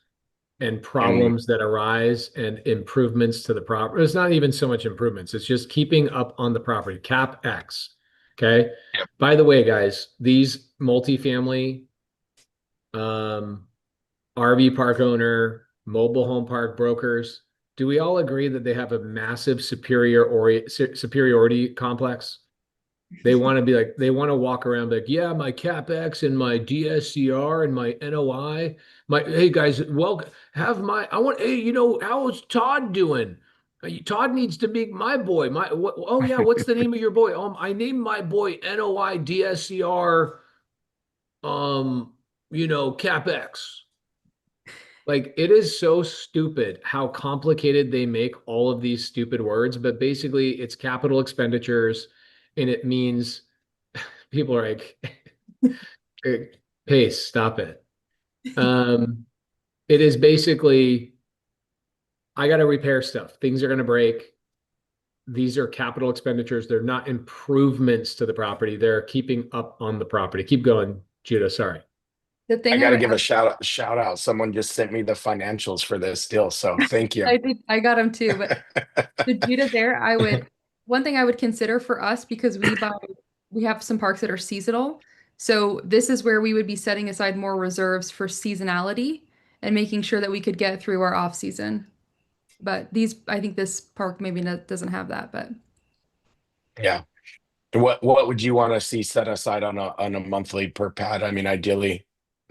and problems that arise and improvements to the property. It's not even so much improvements. It's just keeping up on the property. CapEx. Okay. Yep. By the way, guys, these multifamily, RV park owner, mobile home park brokers, do we all agree that they have a massive superiority complex? They want to be like, they want to walk around like, yeah, my CapEx and my DSCR and my NOI. Hey guys, hey, how's Todd doing? Todd needs to be my boy. Oh yeah, what's the name of your boy? I named my boy NOI DSCR, CapEx. Like, it is so stupid how complicated they make all of these stupid words, but basically it's capital expenditures, and it means people are like, Pace, stop it. It is basically, I got to repair stuff. Things are going to break. These are capital expenditures. They're not improvements to the property. They're keeping up on the property. Keep going, Judah. Sorry. The thing I got to would give a shout out. Someone just sent me the financials for this deal. So thank you. I got them too, but the Judah there, one thing I would consider for us, because we have some parks that are seasonal. So this is where we would be setting aside more reserves for seasonality and making sure that we could get through our off season. But I think this park maybe doesn't have that, but Yeah. What would you want to see set aside on a monthly per pad? I mean, ideally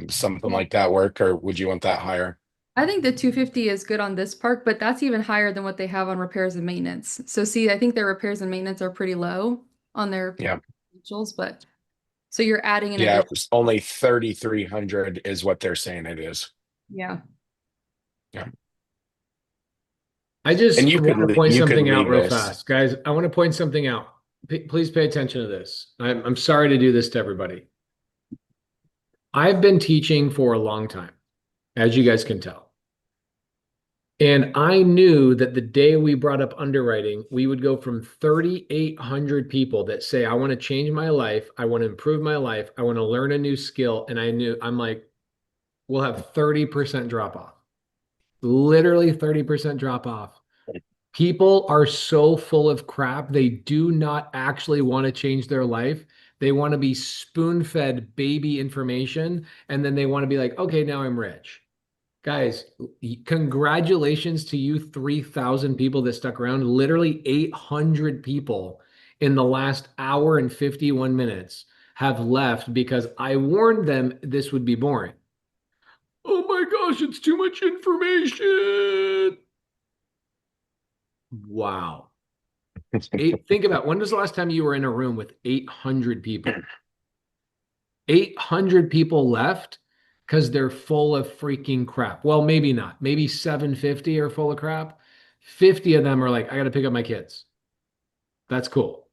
something like that work, or would you want that higher? I think the 250 is good on this park, but that's even higher than what they have on repairs and maintenance. So see, I think their repairs and maintenance are pretty low on their Yeah. financials, but so you're adding an Yeah, addition. it was only 3,300 is what they're saying it is. Yeah. Yeah. I just And you want to could point you could something out leave real this. fast, guys. I want to point something out. Please pay attention to this. I'm sorry to do this to everybody. I've been teaching for a long time, as you guys can tell. And I knew that the day we brought up underwriting, we would go from 3,800 people that say, I want to change my life. I want to improve my life. I want to learn a new skill. And I'm like, we'll have 30% drop off. Literally 30% drop off. People are so full of crap. They do not actually want to change their life. They want to be spoon-fed baby information. And then they want to be like, okay, now I'm rich. Guys, congratulations to you 3,000 people that stuck around. Literally 800 people in the last hour and 51 minutes have left because I warned them this would be boring. Oh my gosh, it's too much information. Wow. Think about, when was the last time you were in a room with 800 people? 800 people left because they're full of freaking crap. Well, maybe not. Maybe 750 are full of crap. 50 of them are like, I got to pick up my kids. That's cool.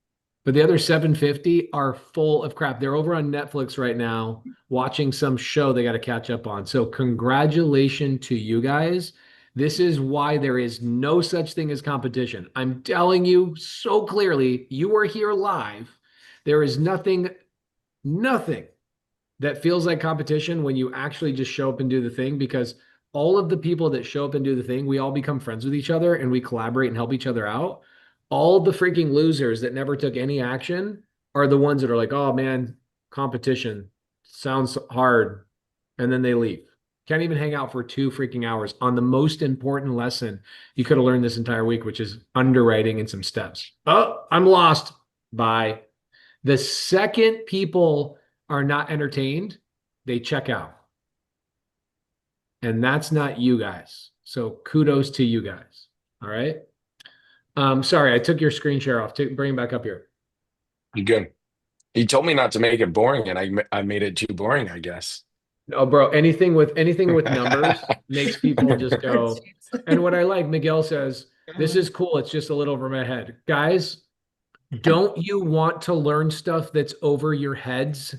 But the other 750 are full of crap. They're over on Netflix right now watching some show they got to catch up on. So congratulations to you guys. This is why there is no such thing as competition. I'm telling you so clearly, you are here live. There is nothing that feels like competition when you actually just show up and do the thing, because all of the people that show up and do the thing, we all become friends with each other and we collaborate and help each other out. All the freaking losers that never took any action are the ones that are like, oh man, competition sounds hard. And then they leave. Can't even hang out for 2 freaking hours on the most important lesson you could have learned this entire week, which is underwriting and some steps. Oh, I'm lost. Bye. The second people are not entertained, they check out. And that's not you guys. So kudos to you guys. All right. Sorry, I took your screen share off. Bring it back up here. You good? You told me not to make it boring, and I made it too boring, I guess. Oh, bro, anything with numbers makes people just go. And what I like, Miguel says, this is cool. It's just a little over my head. Guys, don't you want to learn stuff that's over your heads?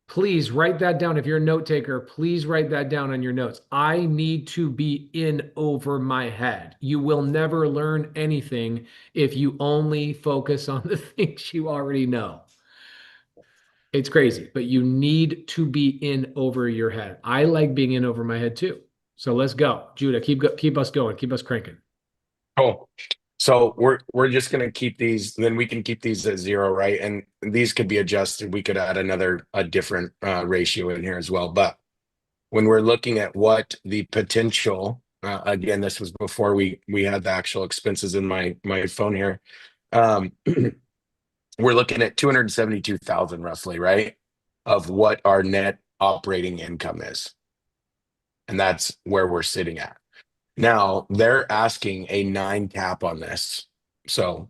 Please write that down. If you're a note taker, please write that down on your notes. I need to be in over my head. You will never learn anything if you only focus on the things you already know. It's crazy, but you need to be in over your head. I like being in over my head too. So let's go. Judah, keep us going. Keep us cranking. Cool. So we're just gonna keep these, then we can keep these at 0, right? And these could be adjusted. We could add a different ratio in here as well. But when we're looking at what the potential, again, this was before we had the actual expenses in my phone here. We're looking at 272,000 roughly, right? Of what our net operating income is. And that's where we're sitting at. Now they're asking a 9 cap on this. So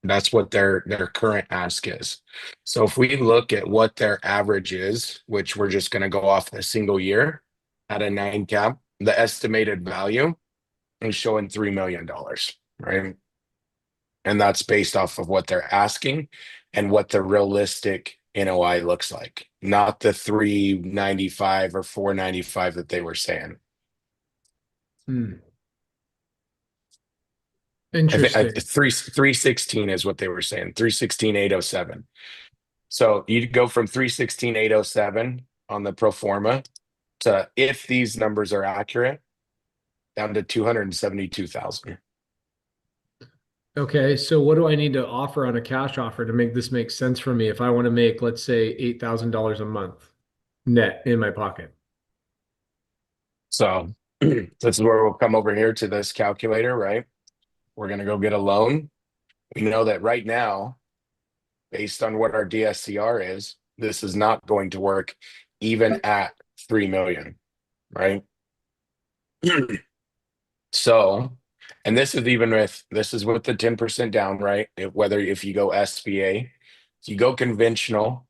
that's what their current ask is. So if we look at what their average is, which we're just going to go off the single year at a 9 cap, the estimated value is showing $3 million, right? And that's based off of what they're asking and what the realistic NOI looks like, not the 395 or 495 that they were saying. Interesting. 316 is what they were saying. 316,807. So you'd go from 316,807 on the pro forma to, if these numbers are accurate, down to 272,000. Okay, so what do I need to offer on a cash offer to make this make sense for me if I want to make, let's say, $8,000 a month net in my pocket? So this is where we'll come over here to this calculator, right? We're going to go get a loan. We know that right now, based on what our DSCR is, this is not going to work even at 3 million, right? So, and this is even with the 10% down, right? If you go SBA, if you go conventional,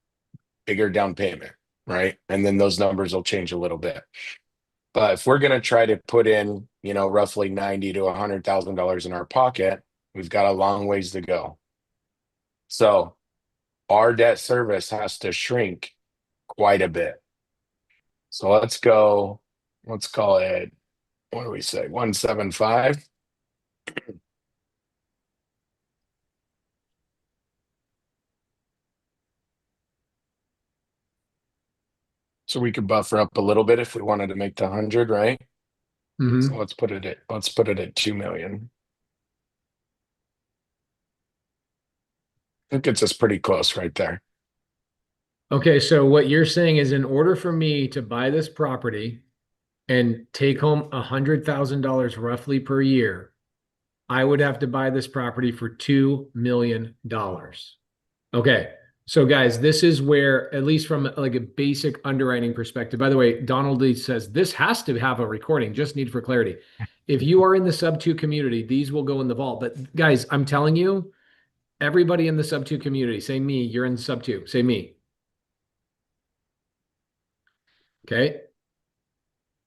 bigger down payment, right? And then those numbers will change a little bit. But if we're going to try to put in, roughly $90,000 to $100,000 in our pocket, we've got a long ways to go. So our debt service has to shrink quite a bit. So let's call it, what do we say, 175? So we could buffer up a little bit if we wanted to make the 100, right? So let's put it at 2 million. It gets us pretty close right there. Okay, so what you're saying is, in order for me to buy this property and take home $100,000 roughly per year, I would have to buy this property for $2 million. Okay, so guys, this is where, at least from like a basic underwriting perspective, by the way, Donald Lee says this has to have a recording, just need for clarity. If you are in the SubTo community, these will go in the vault. But guys, I'm telling you, everybody in the SubTo community, say me, you're in SubTo, say me. Okay.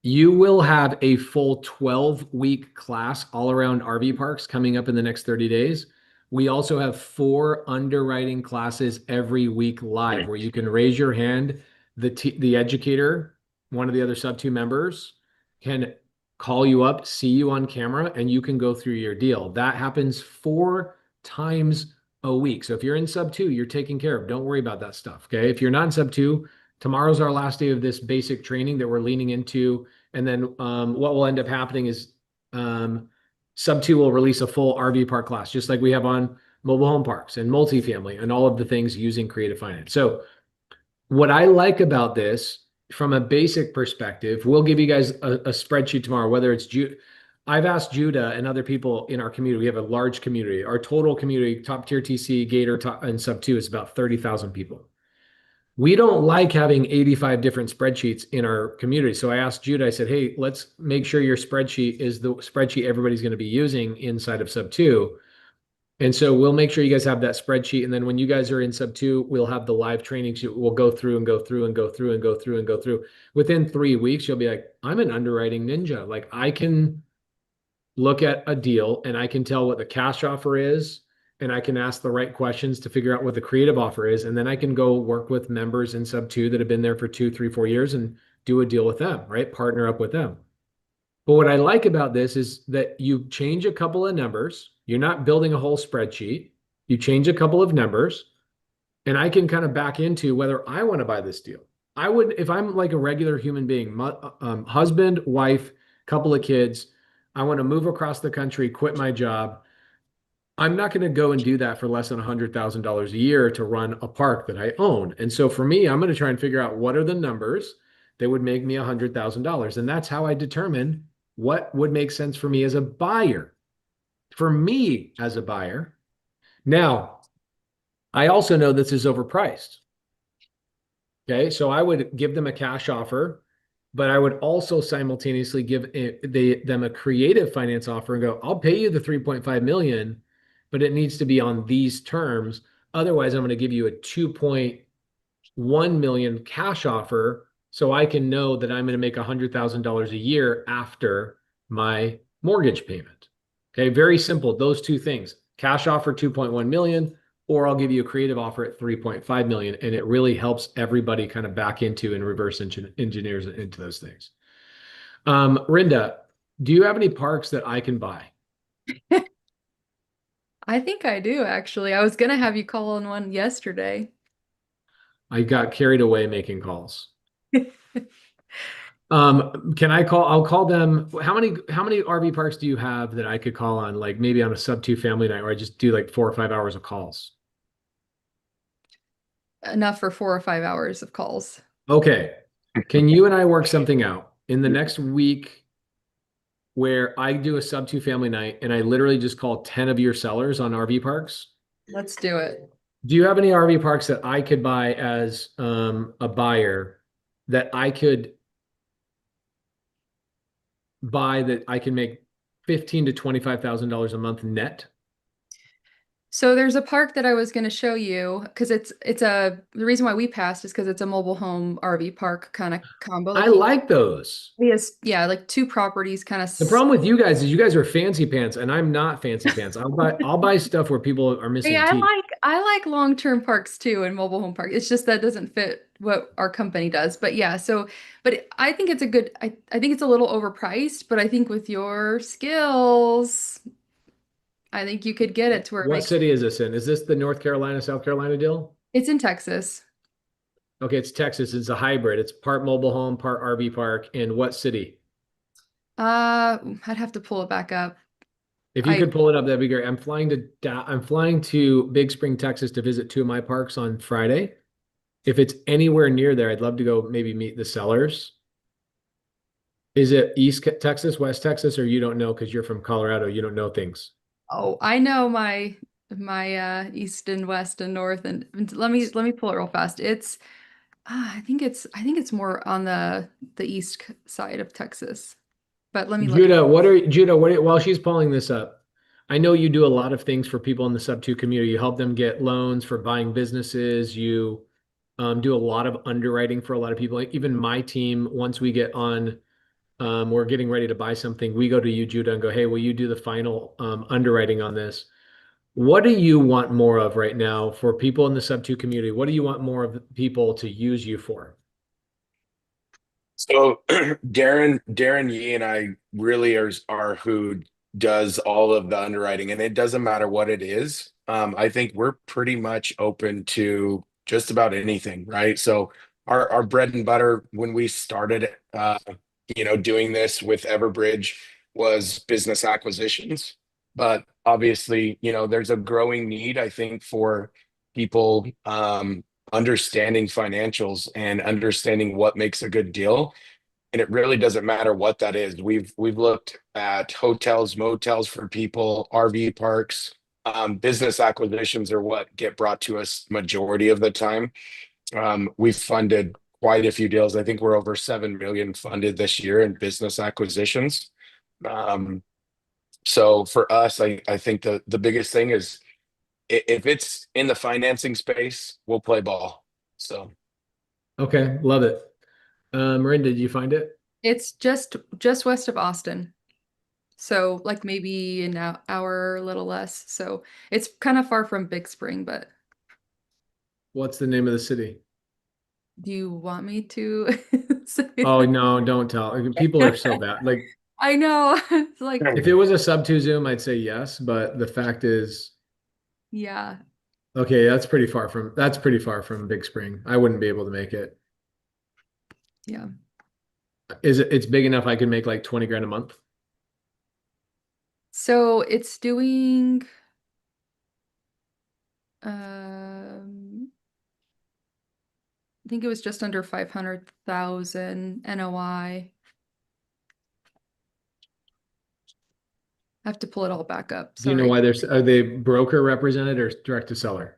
You will have a full 12-week class all around RV parks coming up in the next 30 days. We also have 4 underwriting classes every week live where you can raise your hand. The educator, one of the other SubTo members, can call you up, see you on camera, and you can go through your deal. That happens 4 times a week. So if you're in SubTo, you're taken care of. Don't worry about that stuff. Okay. If you're not in SubTo, tomorrow's our last day of this basic training that we're leaning into. And then what will end up happening is SubTo will release a full RV park class, just like we have on mobile home parks and multifamily and all of the things using creative finance. So what I like about this from a basic perspective, we'll give you guys a spreadsheet tomorrow, whether it's I've asked Judah and other people in our community. We have a large community. Our total community, top tier TC, Gator, and SubTo is about 30,000 people. We don't like having 85 different spreadsheets in our community. So I asked Judah, I said, hey, let's make sure your spreadsheet is the spreadsheet everybody's going to be using inside of SubTo. And so we'll make sure you guys have that spreadsheet. And then when you guys are in SubTo, we'll have the live trainings. We'll go through and go through and go through and go through and go through. Within 3 weeks, you'll be like, I'm an underwriting ninja. Like I can look at a deal and I can tell what the cash offer is, and I can ask the right questions to figure out what the creative offer is. And then I can go work with members in SubTo that have been there for 2, 3, 4 years and do a deal with them, right? Partner up with them. But what I like about this is that you change a couple of numbers. You're not building a whole spreadsheet. You change a couple of numbers, and I can kind of back into whether I want to buy this deal. I would, if I'm like a regular human being, husband, wife, couple of kids, I want to move across the country, quit my job. I'm not going to go and do that for less than $100,000 a year to run a park that I own. And so for me, I'm going to try and figure out what are the numbers that would make me $100,000. And that's how I determine what would make sense for me as a buyer. For me as a buyer. Now, I also know this is overpriced. Okay, so I would give them a cash offer, but I would also simultaneously give them a creative finance offer and go, I'll pay you the 3.5 million, but it needs to be on these terms. Otherwise, I'm going to give you a 2.1 million cash offer so I can know that I'm going to make $100,000 a year after my mortgage payment. Okay, very simple. Those two things, cash offer 2.1 million, or I'll give you a creative offer at 3.5 million. And it really helps everybody kind of back into and reverse engineers into those things. Rinda, do you have any parks that I can buy? I think I do, actually. I was gonna have you call on one yesterday. I got carried away making calls. Can I call? I'll call them. How many RV parks do you have that I could call on? Like maybe on a SubTo family night, where I just do like 4 or 5 hours of calls. Enough for 4 or 5 hours of calls. Okay. Can you and I work something out in the next week where I do a SubTo family night and I literally just call 10 of your sellers on RV parks? Let's do it. Do you have any RV parks that I could buy as a buyer that I could buy that I can make $15,000 to $25,000 a month net? So there's a park that I was going to show you because the reason why we passed is because it's a mobile home RV park kind of combo. I like those. Yes, yeah, like 2 properties kind of. The problem with you guys is you guys are fancy pants and I'm not fancy pants. I'll buy stuff where people are missing teeth. I like long-term parks too and mobile home park. It's just that doesn't fit what our company does. But yeah, but I think it's I think it's a little overpriced, but I think with your skills, I think you could get it to where it What makes city is this in? Is this the North Carolina, South Carolina deal? It's in Texas. Okay, it's Texas. It's a hybrid. It's part mobile home, part RV park. In what city? I'd have to pull it back up. If you could pull it up, that'd be great. I'm flying to Big Spring, Texas to visit 2 of my parks on Friday. If it's anywhere near there, I'd love to go maybe meet the sellers. Is it East Texas, West Texas, or you don't know because you're from Colorado, you don't know things? Oh, I know my east and west and north, and let me pull it real fast. It's I think it's more on the east side of Texas. But let me look. Judah, while she's pulling this up, I know you do a lot of things for people in the SubTo community. You help them get loans for buying businesses. You do a lot of underwriting for a lot of people. Even my team, once we get on, we're getting ready to buy something, we go to you, Judah, and go, hey, will you do the final underwriting on this? What do you want more of right now for people in the SubTo community? What do you want more of people to use you for? So Darren Yee and I really are who does all of the underwriting, and it doesn't matter what it is. I think we're pretty much open to just about anything, right? So our bread and butter when we started, doing this with Everbridge was business acquisitions. But obviously, there's a growing need, I think, for people understanding financials and understanding what makes a good deal. and it really doesn't matter what that is. We've looked at hotels, motels for people, RV parks. Business acquisitions are what get brought to us majority of the time. We've funded quite a few deals. I think we're over 7 million funded this year in business acquisitions. Um, so for us, I think the biggest thing is if it's in the financing space, we'll play ball. So Okay, love it. Miranda, did you find it? It's just west of Austin. So like maybe an hour, a little less. So it's kind of far from Big Spring, but What's the name of the city? do you want me to say Oh it? no, don't tell. People are so bad. Like I know. It's like, if it was a SubTo Zoom, I'd say yes, but the fact is, yeah. okay, that's pretty far from Big Spring. I wouldn't be able to make it. Yeah. It's big enough I could make like 20 grand a month? So it's doing um I think it was just under 500,000 NOI. I have to pull it all back up. Do you know Sorry. why are they broker represented or direct to seller?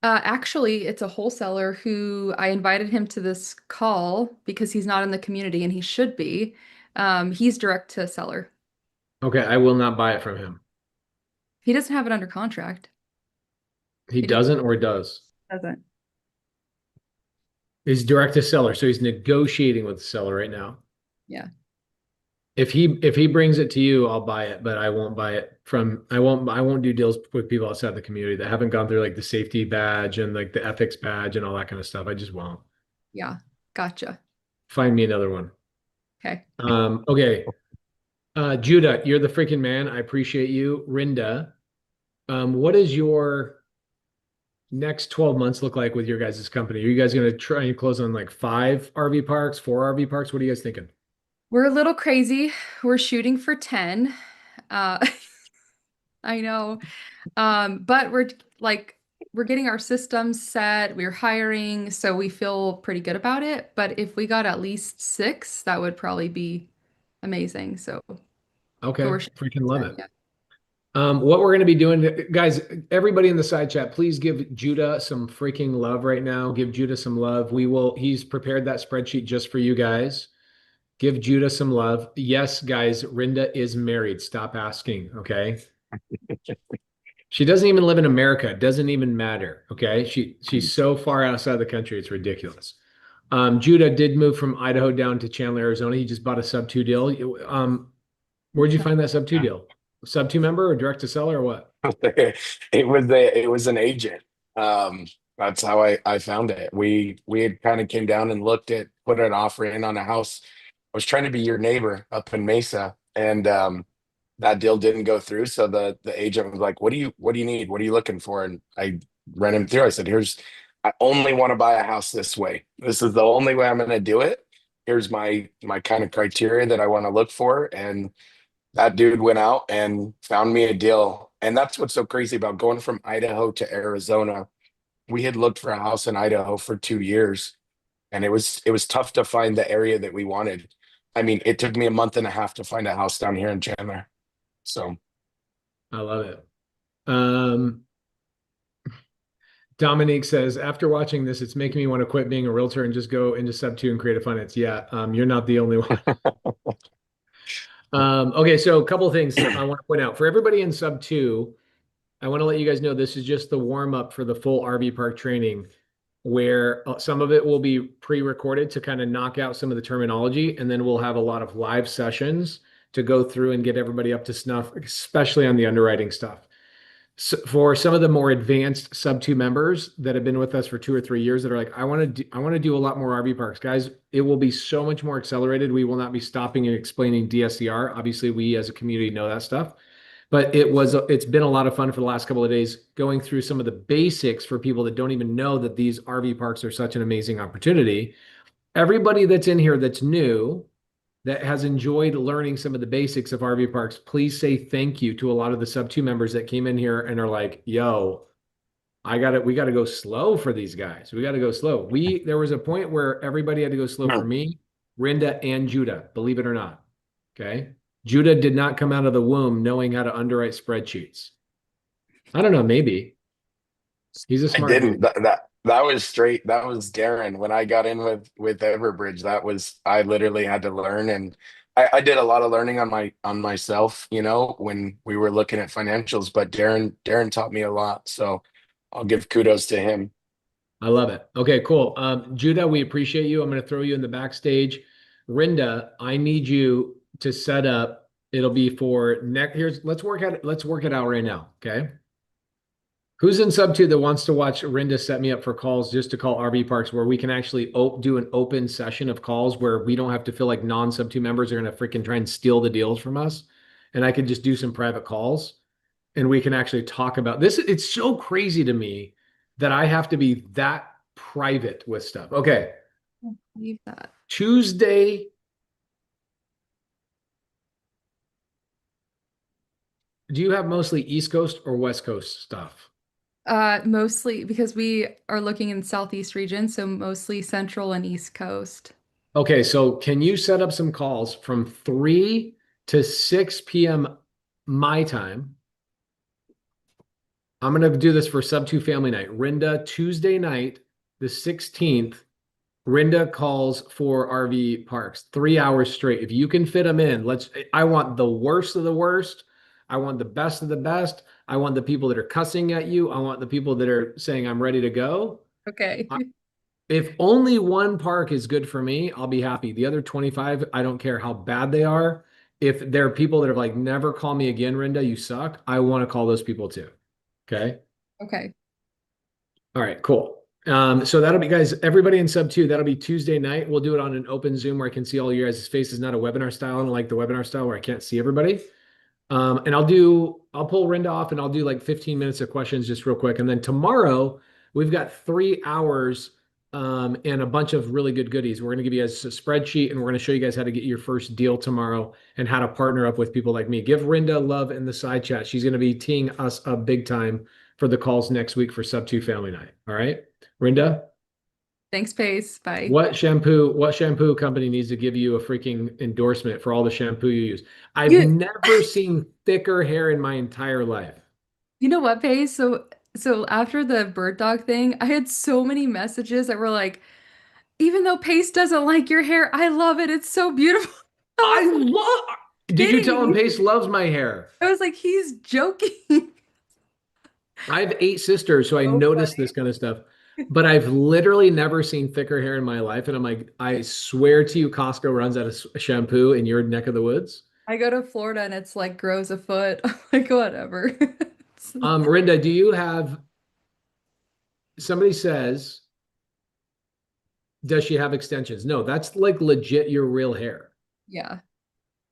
Actually, it's a wholesaler who I invited him to this call because he's not in the community and he should be. He's direct to seller. Okay, I will not buy it from him. He doesn't have it under contract. He He just doesn't or does? doesn't. He's direct to seller, so he's negotiating with the seller right now. Yeah. If he brings it to you, I'll buy it, but I won't buy it from I won't do deals with people outside the community that haven't gone through like the safety badge and like the ethics badge and all that kind of stuff. I just won't. Yeah. Gotcha. Find me another one. Okay. Okay. Judah, you're the freaking man. I appreciate you. Rinda, what does your next 12 months look like with your guys' company? Are you guys going to try and close on like 5 RV parks, 4 RV parks? What are you guys thinking? We're a little crazy. We're shooting for 10. Uh I know. But we're getting our systems set, we're hiring, so we feel pretty good about it. But if we got at least 6, that would probably be amazing. But we're Okay, shooting freaking for love 10, it. yeah. What we're going to be doing, guys, everybody in the side chat, please give Judah some freaking love right now. Give Judah some love. He's prepared that spreadsheet just for you guys. Give Judah some love. Yes, guys, Rinda is married. Stop asking, okay? She doesn't even live in America. It doesn't even matter, okay? She's so far outside the country, it's ridiculous. Judah did move from Idaho down to Chandler, Arizona. He just bought a SubTo deal. Where'd you find that SubTo deal? SubTo member or direct to seller or what? it was an agent. Um, that's how I found it. We had kind of came down and looked at put an offer in on a house. I was trying to be your neighbor up in Mesa, and that deal didn't go through. So the agent was like, what do you need? What are you looking for?" And I ran him through. I said, I only want to buy a house this way. This is the only way I'm going to do it. Here's my kind of criteria that I want to look for, and that dude went out and found me a deal. And that's what's so crazy about going from Idaho to Arizona. We had looked for a house in Idaho for 2 years, and it was tough to find the area that we wanted. I mean, it took me a month and a half to find a house down here in Chandler. So I love it. Dominique says, after watching this, it's making me want to quit being a realtor and just go into SubTo and creative finance. Yeah, you're not the only one. Okay, so a couple of things I want to point out. For everybody in SubTo, I want to let you guys know this is just the warm up for the full RV park training, where some of it will be pre-recorded to kind of knock out some of the terminology, and then we'll have a lot of live sessions to go through and get everybody up to snuff, especially on the underwriting stuff. So for some of the more advanced SubTo members that have been with us for 2 or 3 years that are like, I want to do a lot more RV parks, guys. It will be so much more accelerated. We will not be stopping and explaining DSCR. Obviously, we as a community know that stuff, but it's been a lot of fun for the last couple of days going through some of the basics for people that don't even know that these RV parks are such an amazing opportunity. Everybody that's in here that's new, that has enjoyed learning some of the basics of RV parks, please say thank you to a lot of the SubTo members that came in here and are like, yo, we got to go slow for these guys. We got to go slow. There was a point where everybody had to go slow for me. Rinda and Judah, believe it or not. Okay. Judah did not come out of the womb knowing how to underwrite spreadsheets. I don't know, maybe. He's a I smart didn't. dude. That was straight. That was Darren. When I got in with Everbridge, that was I literally had to learn, and I did a lot of learning on myself. When we were looking at financials, but Darren taught me a lot. So I'll give kudos to him. I love it. Okay, cool. Judah, we appreciate you. I'm going to throw you in the backstage. Rinda, I need you to set up. It'll be for next. Let's work it out right now. Okay. Who's in SubTo that wants to watch Rinda set me up for calls just to call RV parks where we can actually do an open session of calls where we don't have to feel like non-SubTo members are going to freaking try and steal the deals from us. And I can just do some private calls and we can actually talk about this. It's so crazy to me that I have to be that private with stuff. Okay. Leave that. Tuesday. Do you have mostly East Coast or West Coast stuff? Mostly because we are looking in Southeast region, so mostly Central and East Coast. Okay, so can you set up some calls from 3 to 6 p.m. my time? I'm going to do this for SubTo family night. Rinda, Tuesday night, the 16th, Rinda calls for RV parks, 3 hours straight. If you can fit them in, I want the worst of the worst. I want the best of the best. I want the people that are cussing at you. I want the people that are saying, I'm ready to go. Okay. If only one park is good for me, I'll be happy. The other 25, I don't care how bad they are. If there are people that are like, never call me again, Rinda, you suck. I want to call those people too. Okay. Okay. All right, cool. So that'll be, guys, everybody in SubTo, that'll be Tuesday night. We'll do it on an open Zoom where I can see all your guys' faces, not a webinar style. I don't like the webinar style where I can't see everybody. And I'll pull Rinda off and I'll do like 15 minutes of questions just real quick. And then tomorrow we've got 3 hours and a bunch of really good goodies. We're going to give you guys a spreadsheet and we're going to show you guys how to get your first deal tomorrow and how to partner up with people like me. Give Rinda love in the side chat. She's going to be teeing us up big time for the calls next week for SubTo Family Night. All right, Rinda? Thanks, Pace. Bye. What shampoo company needs to give you a freaking endorsement for all the shampoo you use? I've You never seen thicker hair in my entire life. you know what, Pace? So after the bird dog thing, I had so many messages that were like, even though Pace doesn't like your hair, I love it. It's so beautiful. I I was like, love. Did you tell him kidding. Pace loves my hair? I was like, he's joking. I have 8 sisters, so I So notice funny. this kind of stuff. But I've literally never seen thicker hair in my life. And I'm like, I swear to you, Costco runs out of shampoo in your neck of the woods. I go to Florida and it's like grows a foot. I'm like, whatever. Rinda, do you have somebody says, does she have extensions? No, that's like legit your real hair. Yeah.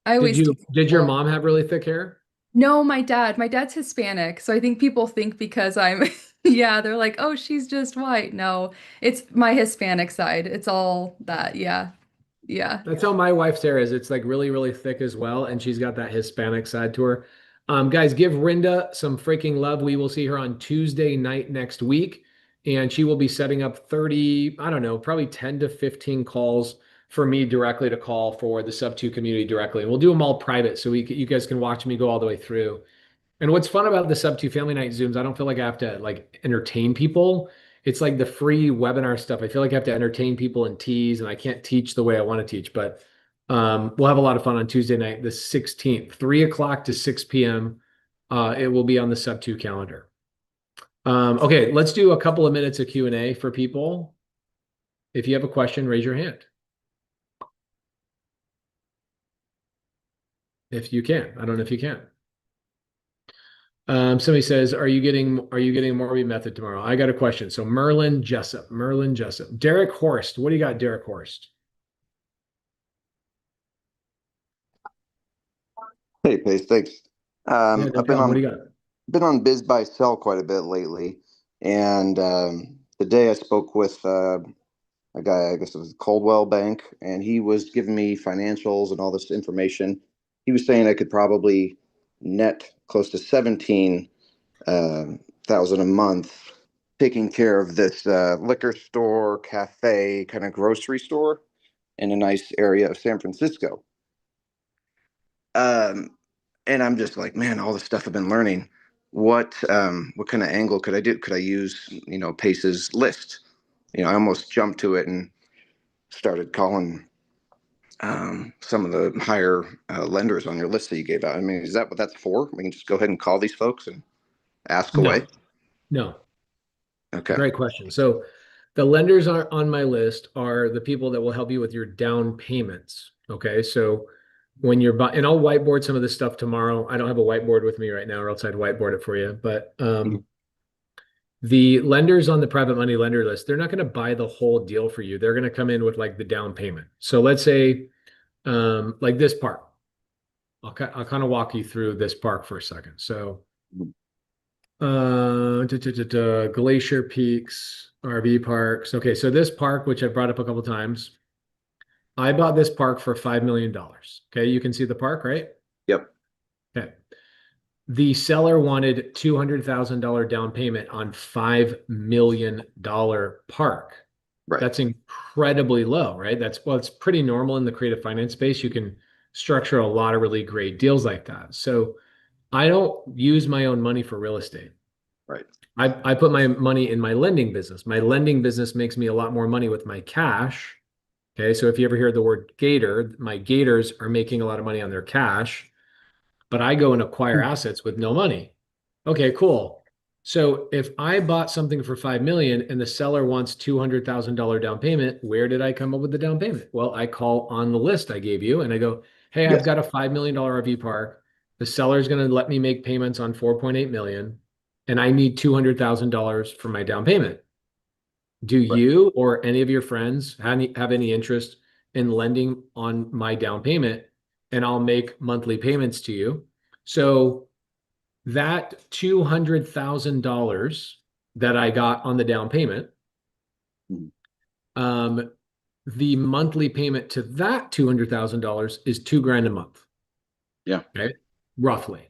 I Did always you tease did your people. mom have really thick hair? No, my dad's Hispanic. So I think people think because I'm, yeah, they're like, oh, she's just white. No, it's my Hispanic side. It's all that. Yeah. Yeah. That's how my wife's hair is. It's like really, really thick as well. And she's got that Hispanic side to her. Guys, give Rinda some freaking love. We will see her on Tuesday night next week. And she will be setting up 30, I don't know, probably 10 to 15 calls for me directly to call for the SubTo community directly. And we'll do them all private so you guys can watch me go all the way through. And what's fun about the SubTo Family Night Zooms, I don't feel like I have to like entertain people. It's like the free webinar stuff. I feel like I have to entertain people and tease, and I can't teach the way I want to teach. But we'll have a lot of fun on Tuesday night, the 16th, 3 o'clock to 6 p.m. It will be on the SubTo calendar. Okay, let's do a couple of minutes of Q&A for people. If you have a question, raise your hand. If you can. I don't know if you can. Somebody says, are you getting Morby method tomorrow? I got a question. So Merlin Jessup. Derek Horst. What do you got, Derek Horst? Hey, Pace, thanks. Yeah, no I've been problem. What do on you got? Biz Buy Sell quite a bit lately, and today I spoke with a guy, I guess it was Coldwell Bank, and he was giving me financials and all this information. He was saying I could probably net close to 17,000 a month taking care of this liquor store, cafe, kind of grocery store. in a nice area of San Francisco. And I'm just like, man, all the stuff I've been learning. What kind of angle could I do? Could I use, Pace's list? I almost jumped to it and started calling some of the higher lenders on your list that you gave out. I mean, is that what that's for? We can just go ahead and call these folks and ask away. No. Okay. Great question. So the lenders are on my list are the people that will help you with your down payments. Okay. So when you're buying, and I'll whiteboard some of this stuff tomorrow. I don't have a whiteboard with me right now, or else I'd whiteboard it for you. But the lenders on the private money lender list, they're not going to buy the whole deal for you. They're going to come in with like the down payment. So let's say like this park. I'll kind of walk you through this park for a second. So Glacier Peaks RV parks. Okay, so this park, which I've brought up a couple times, I bought this park for $5 million. Okay, you can see the park, right? Yep. Okay. The seller wanted $200,000 down payment on $5 million park. Right. That's incredibly low, right? It's pretty normal in the creative finance space. You can structure a lot of really great deals like that. So I don't use my own money for real estate. Right. I put my money in my lending business. My lending business makes me a lot more money with my cash. Okay. So if you ever hear the word gator, my gators are making a lot of money on their cash, but I go and acquire assets with no money. Okay, cool. So if I bought something for $5 million and the seller wants $200,000 down payment, where did I come up with the down payment? Well, I call on the list I gave you and I go, hey, I've got a $5 million RV park. The seller's going to let me make payments on 4.8 million and I need $200,000 for my down payment. Do you or any of your friends have any interest in lending on my down payment? And I'll make monthly payments to you. So that $200,000 that I got on the down payment, the monthly payment to that $200,000 is $2,000 a month. Yeah. Okay. Roughly.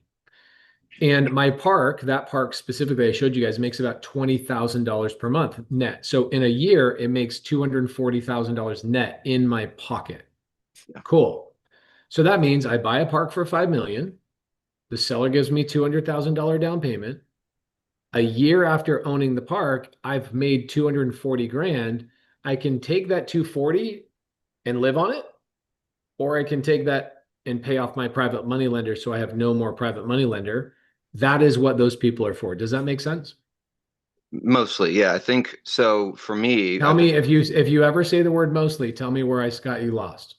And my park, that park specifically I showed you guys, makes about $20,000 per month net. So in a year, it makes $240,000 net in my pocket. Yeah. Cool. So that means I buy a park for $5 million. The seller gives me $200,000 down payment. A year after owning the park, I've made 240 grand. I can take that 240 and live on it, or I can take that and pay off my private money lender so I have no more private money lender. That is what those people are for. Does that make sense? Mostly, yeah. I think so. For me, Tell me if you ever say the word mostly, tell me where I got you lost.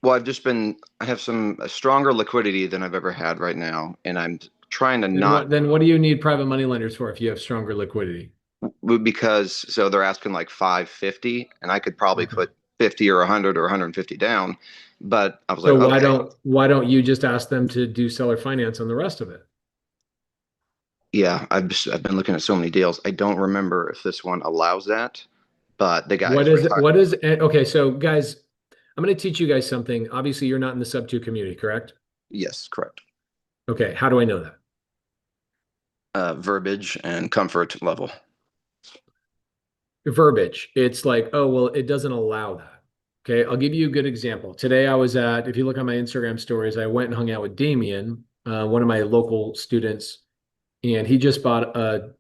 Well, I have some stronger liquidity than I've ever had right now, and I'm trying to Then what do you need private money lenders for if you have stronger liquidity? because so they're asking like 550, and I could probably put 50 or 100 or 150 down, but I was So like, why don't you just ask them to do seller finance on the rest of it? Yeah, I've been looking at so many deals. I don't remember if this one allows that, but the guy What is it? Okay, so guys, I'm going to teach you guys something. Obviously, you're not in the SubTo community, correct? Yes, correct. Okay, how do I know that? Verbiage and comfort level. Verbiage. It's like, oh, well, it doesn't allow that. Okay, I'll give you a good example. Today I was if you look on my Instagram stories, I went and hung out with Damien, one of my local students, and he just bought a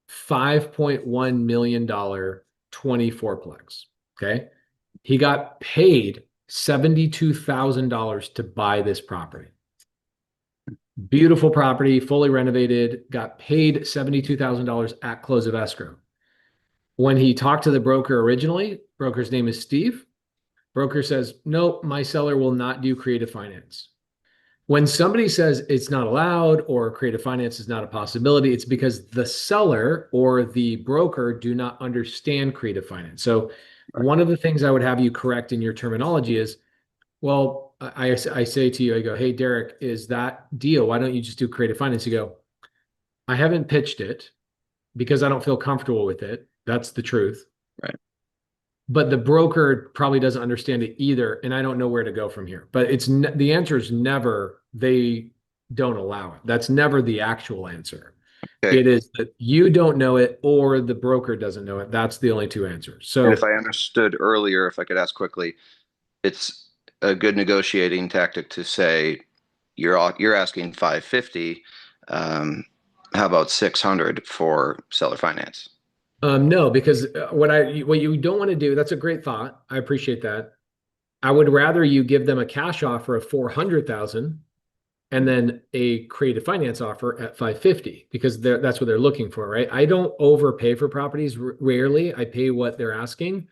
$5.1 million 24-plex. Okay. He got paid $72,000 to buy this property. Beautiful property, fully renovated, got paid $72,000 at close of escrow. When he talked to the broker originally, broker's name is Steve. Broker says, nope, my seller will not do creative finance. When somebody says it's not allowed or creative finance is not a possibility, it's because the seller or the broker do not understand creative finance. So one of the things I would have you correct in your terminology is, well, I say to you, I go, hey, Derek, is that deal? Why don't you just do creative finance? You go, I haven't pitched it because I don't feel comfortable with it. That's the truth. Right. But the broker probably doesn't understand it either, and I don't know where to go from here. But the answer is never they don't allow it. That's never the actual answer. Okay. It is that you don't know it or the broker doesn't know it. That's the only two answers. And if So I understood earlier, if I could ask quickly, it's a good negotiating tactic to say you're asking 550. How about 600 for seller finance? no, because what you don't want to do, that's a great thought. I appreciate that. I would rather you give them a cash offer of 400,000 and then a creative finance offer at 550 because that's what they're looking for, right? I don't overpay for properties rarely. I pay what they're asking.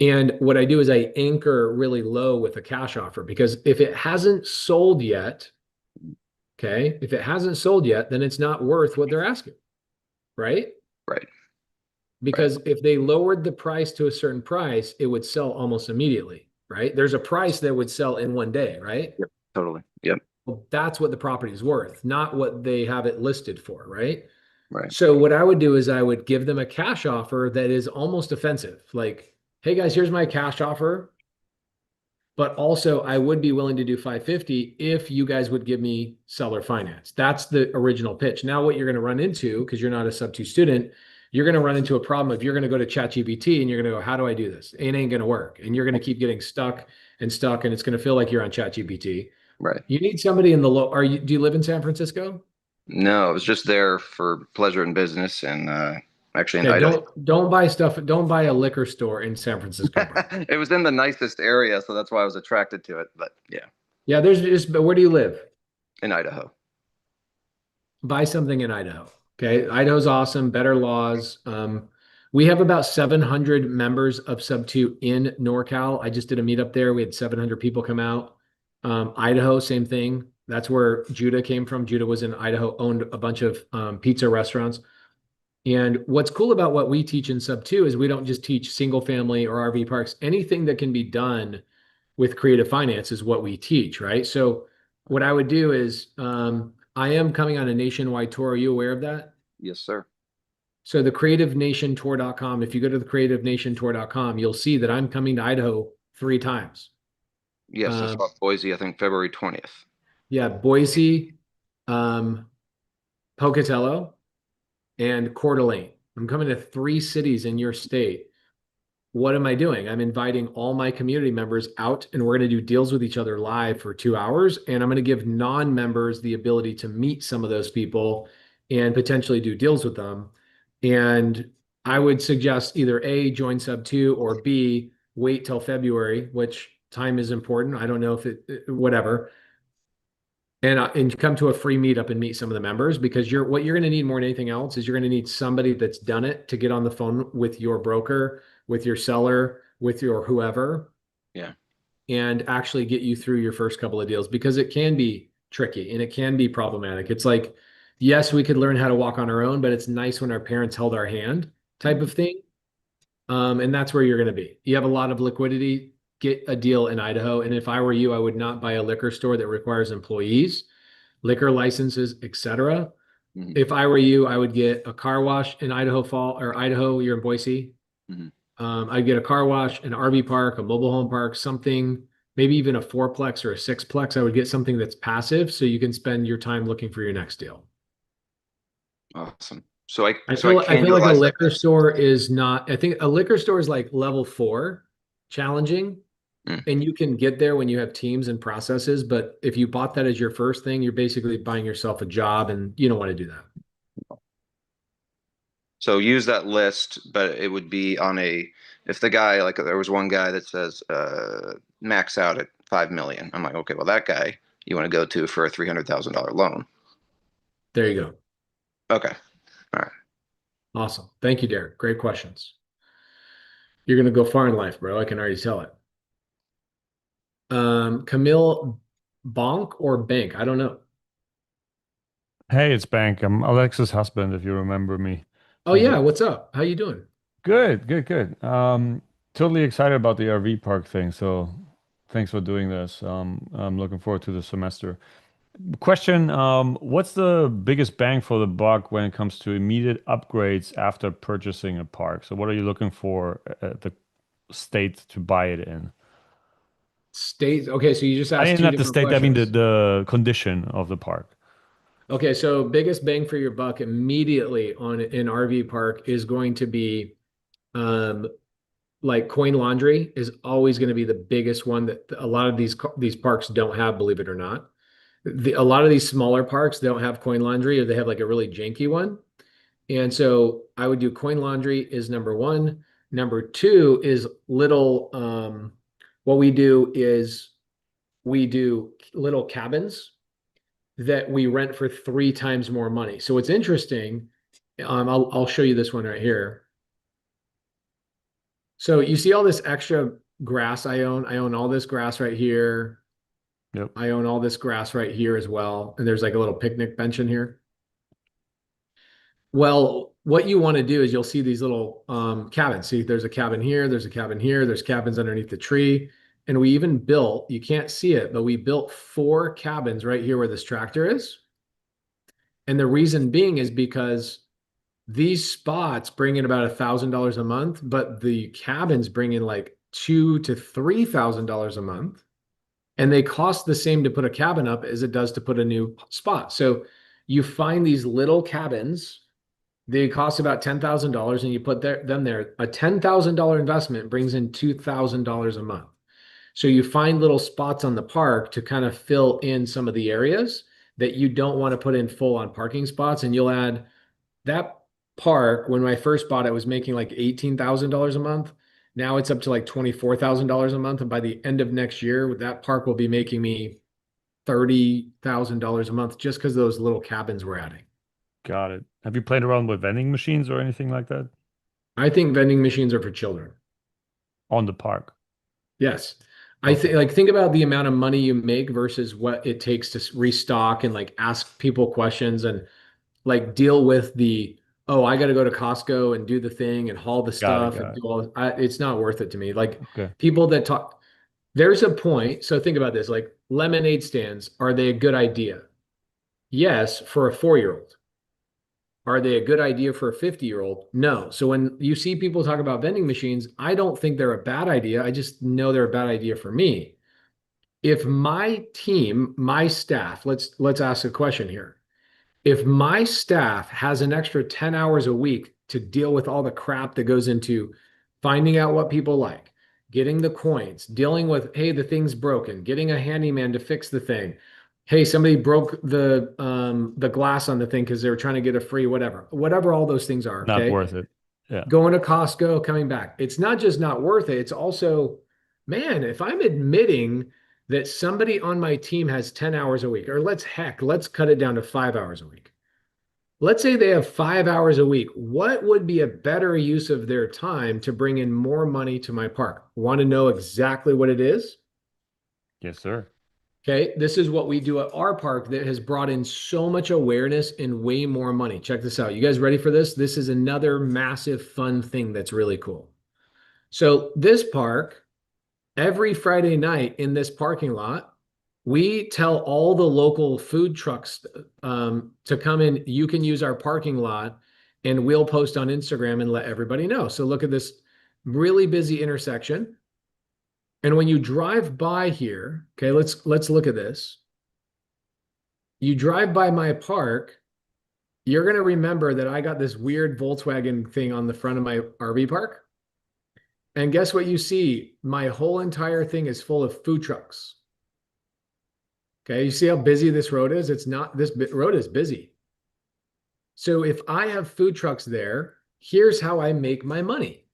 And what I do is I anchor really low with a cash offer because if it hasn't sold yet, okay, if it hasn't sold yet, then it's not worth what they're asking, right? Right. Because if they lowered the price to a certain price, it would sell almost immediately, right? There's a price that would sell in one day, right? Yep. Totally. Yep. Well, that's what the property is worth, not what they have it listed for, right? Right. So what I would do is I would give them a cash offer that is almost offensive. Like, hey guys, here's my cash offer. But also I would be willing to do 550 if you guys would give me seller finance. That's the original pitch. Now what you're going to run into, because you're not a sub-2 student, you're going to run into a problem if you're going to go to ChatGPT and you're going to go, how do I do this? It ain't going to work. And you're going to keep getting stuck, and it's going to feel like you're on ChatGPT. Right. You need somebody in the low. Do you live in San Francisco? No, I was just there for pleasure and business, and actually in Okay, Idaho. don't buy stuff. Don't buy a liquor store in San Francisco, bro. It was in the nicest area, so that's why I was attracted to it. But yeah, Yeah, there's just. But where do you live? in Idaho. Buy something in Idaho. Okay, Idaho's awesome. Better laws. We have about 700 members of SubTo in NorCal. I just did a meetup there. We had 700 people come out. Idaho, same thing. That's where Judah came from. Judah was in Idaho, owned a bunch of pizza restaurants. And what's cool about what we teach in SubTo is we don't just teach single family or RV parks. Anything that can be done with creative finance is what we teach, right? So what I would do is I am coming on a nationwide tour. Are you aware of that? Yes, sir. So the creativenationtour.com, if you go to the creativenationtour.com, you'll see that I'm coming to Idaho 3 times. Yes, I saw Boise, I think February 20th. Yeah, Boise, Pocatello, and Coeur d'Alene. I'm coming to 3 cities in your state. What am I doing? I'm inviting all my community members out, and we're going to do deals with each other live for 2 hours. And I'm going to give non-members the ability to meet some of those people and potentially do deals with them. And I would suggest either A, join SubTo, or B, wait till February, which time is important. I don't know if whatever. And come to a free meetup and meet some of the members, because what you're going to need more than anything else is you're going to need somebody that's done it to get on the phone with your broker, with your seller, with your whoever. Yeah. And actually get you through your first couple of deals, because it can be tricky and it can be problematic. It's like, yes, we could learn how to walk on our own, but it's nice when our parents held our hand type of thing. And that's where you're going to be. You have a lot of liquidity. Get a deal in Idaho. And if I were you, I would not buy a liquor store that requires employees, liquor licenses, etc. Mhm. If I were you, I would get a car wash in Idaho. You're in Boise. Mhm. I'd get a car wash, an RV park, a mobile home park, something, maybe even a 4-plex or a 6-plex. I would get something that's passive so you can spend your time looking for your next deal. Awesome. So I I so feel like a utilize that liquor as- store is not, I think a liquor store is like level 4 challenging. Mm. And you can get there when you have teams and processes. But if you bought that as your first thing, you're basically buying yourself a job, and you don't want to do that. So use that list, but it would be on if the guy, like there was one guy that says max out at 5 million. I'm like, okay, well that guy you want to go to for a $300,000 loan. There you go. Okay. Awesome. Thank you, Derek. Great questions. You're going to go far in life, bro. I can already tell it. Camille, Bonk or Bank? I don't know. Hey, it's Bank. I'm Alex's husband, if you remember me. Oh yeah, what's up? How you doing? Good, good, good. Totally excited about the RV park thing. So thanks for doing this. I'm looking forward to the semester. Question, what's the biggest bang for the buck when it comes to immediate upgrades after purchasing a park? So what are you looking for at the state to buy it in? State. Okay, so you just I asked mean, two not the different state, I mean questions. the condition of the park. Okay, so biggest bang for your buck immediately on an RV park is going to be um like coin laundry is always going to be the biggest one that a lot of these parks don't have, believe it or not. A lot of these smaller parks don't have coin laundry, or they have like a really janky one. And so I would do coin laundry is number one. Number two is little what we do is we do little cabins that we rent for 3 times more money. So it's interesting. I'll show you this one right here. So you see all this extra grass I own. I own all this grass right here. Yep. I own all this grass right here as well. And there's like a little picnic bench in here. Well, what you want to do is you'll see these little cabins. See, there's a cabin here, there's a cabin here, there's cabins underneath the tree. And we even built, you can't see it, but we built 4 cabins right here where this tractor is. And the reason being is because these spots bring in about $1,000 a month, but the cabins bring in like $2,000 to $3,000 a month. And they cost the same to put a cabin up as it does to put a new spot. So you find these little cabins, they cost about $10,000 and you put them there. A $10,000 investment brings in $2,000 a month. So you find little spots on the park to kind of fill in some of the areas that you don't want to put in full on parking spots. And you'll add that park, when I first bought it, was making like $18,000 a month. Now it's up to like $24,000 a month. And by the end of next year, that park will be making me $30,000 a month just because those little cabins we're adding. Got it. Have you played around with vending machines or anything like that I think vending machines are for children. on the park? Yes. I Okay. think about the amount of money you make versus what it takes to restock and like ask people questions and like deal with oh, I got to go to Costco and do the thing and haul the Got it. stuff and Got do it. all. It's not worth it to me. Like Okay. people that talk, there's a point. So think about this, like lemonade stands, are they a good idea? Yes, for a 4-year-old. Are they a good idea for a 50-year-old? No. So when you see people talk about vending machines, I don't think they're a bad idea. I just know they're a bad idea for me. If my team, my staff, let's ask a question here. If my staff has an extra 10 hours a week to deal with all the crap that goes into finding out what people like, getting the coins, dealing with, hey, the thing's broken, getting a handyman to fix the thing. Hey, somebody broke the glass on the thing because they were trying to get a free whatever all those things are. Not Okay. worth it. Yeah. Going to Costco, coming back. It's not just not worth it. It's also, man, if I'm admitting that somebody on my team has 10 hours a week, or let's cut it down to 5 hours a week. Let's say they have 5 hours a week. What would be a better use of their time to bring in more money to my park? Want to know exactly what it is? Yes, sir. Okay, this is what we do at our park that has brought in so much awareness and way more money. Check this out. You guys ready for this? This is another massive fun thing that's really cool. So this park, every Friday night in this parking lot, we tell all the local food trucks to come in. You can use our parking lot and we'll post on Instagram and let everybody know. So look at this really busy intersection. And when you drive by here, okay, let's look at this. You drive by my park, you're going to remember that I got this weird Volkswagen thing on the front of my RV park. And guess what you see? My whole entire thing is full of food trucks. Okay, you see how busy this road is? It's not, this road is busy. So if I have food trucks there, here's how I make my money.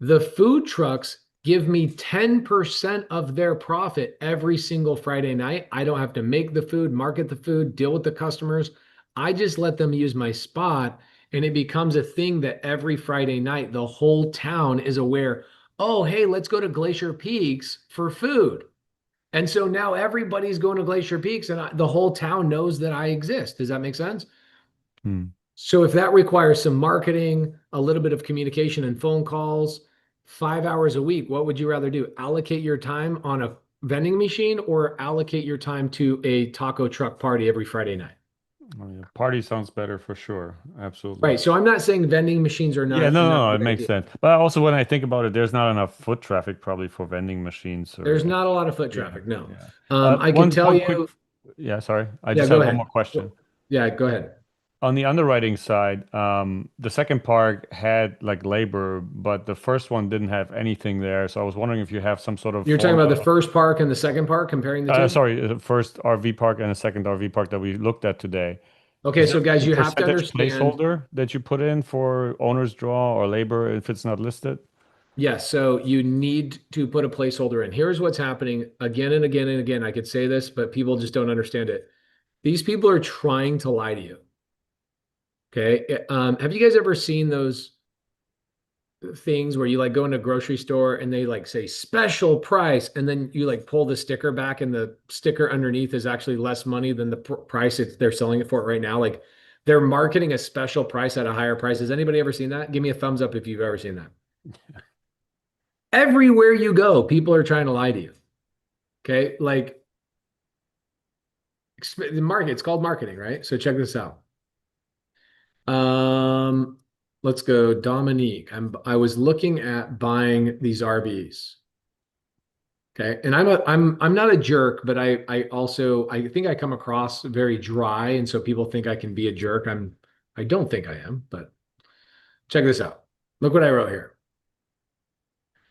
The food trucks give me 10% of their profit every single Friday night. I don't have to make the food, market the food, deal with the customers. I just let them use my spot, and it becomes a thing that every Friday night, the whole town is aware, oh, hey, let's go to Glacier Peaks for food. And so now everybody's going to Glacier Peaks, and the whole town knows that I exist. Does that make sense? Hmm. So if that requires some marketing, a little bit of communication and phone calls, 5 hours a week, what would you rather do? Allocate your time on a vending machine or allocate your time to a taco truck party every Friday night? Oh, yeah. Party sounds better for sure. Absolutely. Right. So I'm not saying vending machines are Yeah, not, no, a it good makes idea. sense. But also when I think about it, there's not enough foot traffic probably for vending machines or There's not a lot of foot yeah, traffic. No. yeah. I can tell One quick you. Yeah, sorry. I Yeah, just go had one ahead. more question. Yeah, go ahead. On the underwriting side, the second park had like labor, but the first one didn't have anything there. So I was wondering if you have some sort of You're talking about the formula. first park and the second park, comparing the two? Sorry, the first RV park and the second RV park that we looked at today. Okay, Is so there guys, a you have to percentage understand. placeholder that you put in for owner's draw or labor if it's not listed? Yes, so you need to put a placeholder in. Here's what's happening again and again and again. I could say this, but people just don't understand it. These people are trying to lie to you. Okay. Have you guys ever seen those things where you like go in a grocery store and they like say special price, and then you like pull the sticker back and the sticker underneath is actually less money than the price they're selling it for right now? Like they're marketing a special price at a higher price. Has anybody ever seen that? Give me a thumbs up if you've ever seen that. Everywhere you go, people are trying to lie to you. Okay. Like the market, it's called marketing, right? So check this out. Let's go, Dominique. I was looking at buying these RVs. Okay. And I'm not a jerk, but I think I come across very dry, and so people think I can be a jerk. I don't think I am, but check this out. Look what I wrote here.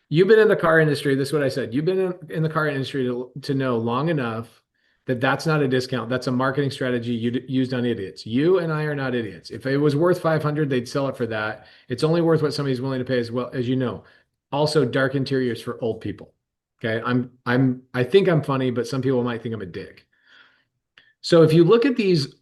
You've been in the car industry. This is what I said. You've been in the car industry to know long enough that that's not a discount. That's a marketing strategy used on idiots. You and I are not idiots. If it was worth 500, they'd sell it for that. It's only worth what somebody's willing to pay, as well as you know. Also, dark interiors for old people. Okay. I think I'm funny, but some people might think I'm a dick. So if you look at these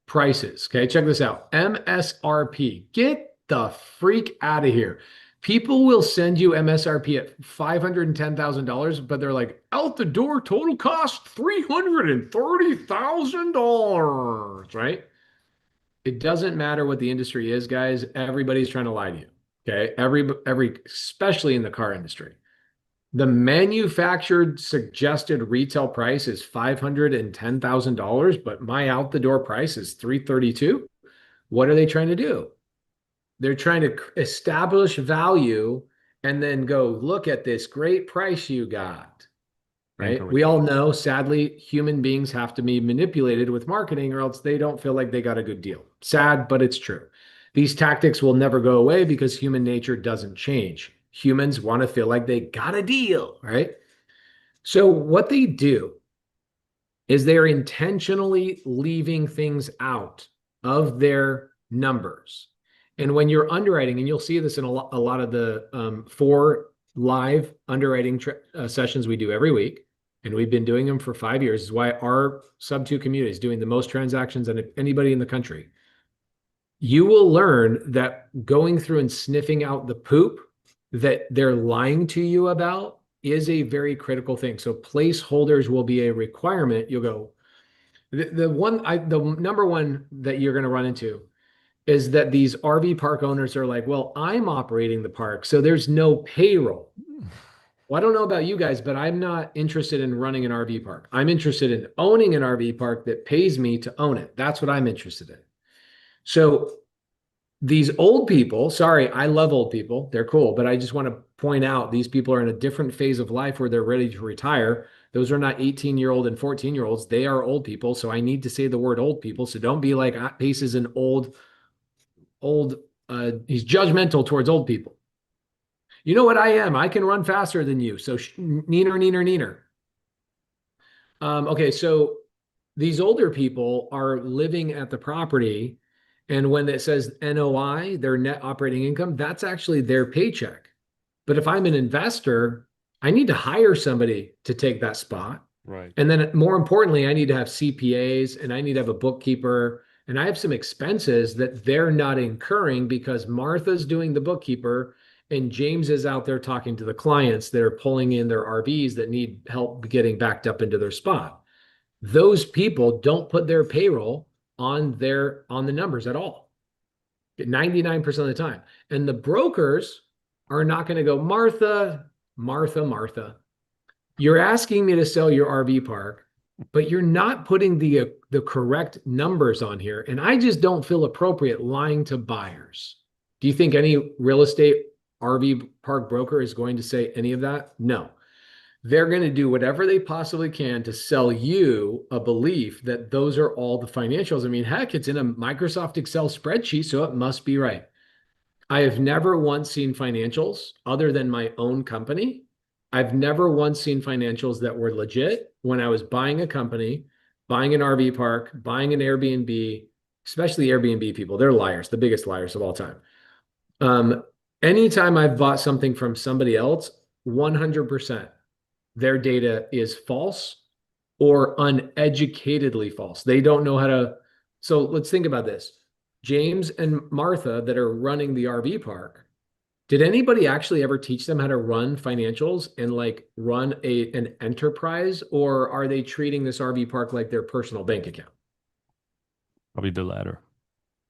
prices, okay, check this out. MSRP. Get the freak out of here. People will send you MSRP at $510,000, but they're like, out the door, total cost $330,000, right? It doesn't matter what the industry is, guys. Everybody's trying to lie to you. Okay. Especially in the car industry. The manufactured suggested retail price is $510,000, but my out the door price is $332,000. What are they trying to do? They're trying to establish value and then go, look at this great price you got, right? We all know, sadly, human beings have to be manipulated with marketing or else they don't feel like they got a good deal. Sad, but it's true. These tactics will never go away because human nature doesn't change. Humans want to feel like they got a deal, right? So what they do is they're intentionally leaving things out of their numbers. And when you're underwriting, and you'll see this in a lot of the 4 live underwriting sessions we do every week, and we've been doing them for 5 years, is why our SubTo community is doing the most transactions than anybody in the country. You will learn that going through and sniffing out the poop that they're lying to you about is a very critical thing. So placeholders will be a requirement. You'll go, the number one that you're going to run into is that these RV park owners are like, well, I'm operating the park, so there's no payroll. Well, I don't know about you guys, but I'm not interested in running an RV park. I'm interested in owning an RV park that pays me to own it. That's what I'm interested in. So these old people, sorry, I love old people. They're cool, but I just want to point out these people are in a different phase of life where they're ready to retire. Those are not 18-year-old and 14-year-olds. They are old people. So I need to say the word old people. So don't be like, Pace is an he's judgmental towards old people. You know what I am? I can run faster than you. So neener. Okay, so these older people are living at the property, and when it says NOI, their net operating income, that's actually their paycheck. But if I'm an investor, I need to hire somebody to take that spot. Right. And then more importantly, I need to have CPAs and I need to have a bookkeeper. And I have some expenses that they're not incurring because Martha's doing the bookkeeper and James is out there talking to the clients that are pulling in their RVs that need help getting backed up into their spot. Those people don't put their payroll on the numbers at all, 99% of the time. And the brokers are not going to go, Martha, you're asking me to sell your RV park, but you're not putting the correct numbers on here. And I just don't feel appropriate lying to buyers. Do you think any real estate RV park broker is going to say any of that? No. they're going to do whatever they possibly can to sell you a belief that those are all the financials. I mean, heck, it's in a Microsoft Excel spreadsheet, so it must be right. I have never once seen financials other than my own company. I've never once seen financials that were legit when I was buying a company, buying an RV park, buying an Airbnb, especially Airbnb people. They're liars, the biggest liars of all time. Anytime I've bought something from somebody else, 100% their data is false or uneducatedly false. They don't know how to. So let's think about this. James and Martha that are running the RV park, did anybody actually ever teach them how to run financials and like run an enterprise, or are they treating this RV park like their personal bank account? Probably the latter.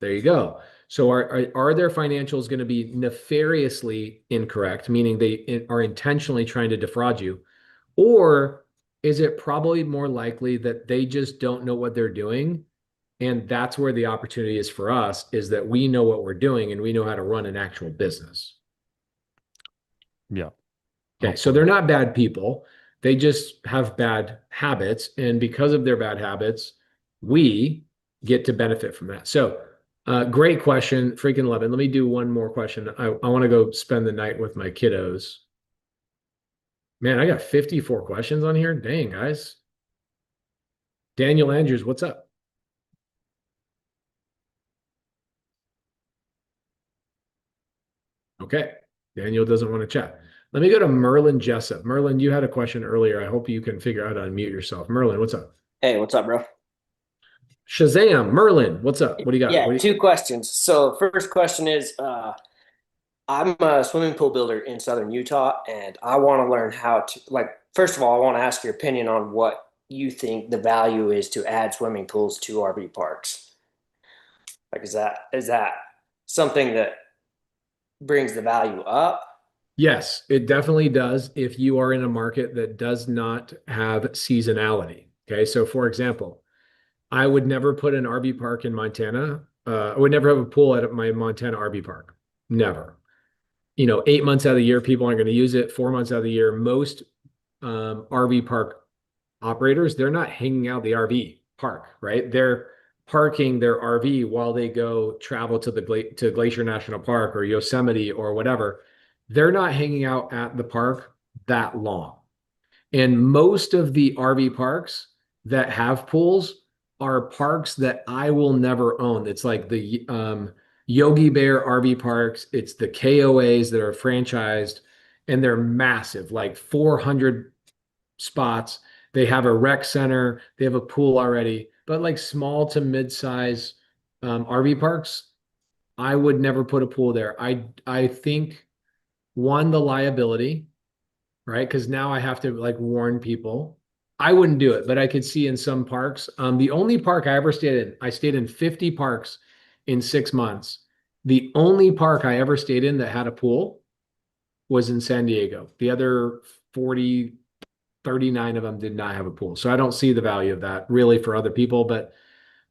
There you go. So are their financials going to be nefariously incorrect, meaning they are intentionally trying to defraud you? Or is it probably more likely that they just don't know what they're doing? And that's where the opportunity is for us, is that we know what we're doing and we know how to run an actual business. Yeah. Okay, so they're not bad people. They just have bad habits. And because of their bad habits, we get to benefit from that. So great question. Freaking love it. Let me do one more question. I want to go spend the night with my kiddos. Man, I got 54 questions on here. Dang, guys. Daniel Andrews, what's up? Okay. Daniel doesn't want to chat. Let me go to Merlin Jessup. Merlin, you had a question earlier. I hope you can figure out how to mute yourself. Merlin, what's up? Hey, what's up, bro? Shazam, Merlin, what's up? What do you got? Yeah, two questions. So first question is, I'm a swimming pool builder in Southern Utah, and I want to learn how to, like, first of all, I want to ask your opinion on what you think the value is to add swimming pools to RV parks. Like, is that something that brings the value up? Yes, it definitely does if you are in a market that does not have seasonality. Okay, so for example, I would never put an RV park in Montana. I would never have a pool at my Montana RV park. Never. 8 months out of the year, people aren't going to use it. 4 months out of the year, most RV park operators, they're not hanging out the RV park, right? They're parking their RV while they go travel to to Glacier National Park or Yosemite or whatever. They're not hanging out at the park that long. And most of the RV parks that have pools are parks that I will never own. It's like the Yogi Bear RV parks. It's the KOAs that are franchised, and they're massive, like 400 spots. They have a rec center. They have a pool already, but like small to mid-size RV parks, I would never put a pool there. I think one, the liability, right? Because now I have to like warn people. I wouldn't do it, but I could see in some parks. The only park I ever stayed in, I stayed in 50 parks in 6 months. The only park I ever stayed in that had a pool was in San Diego. The other 40, 39 of them did not have a pool. So I don't see the value of that really for other people, but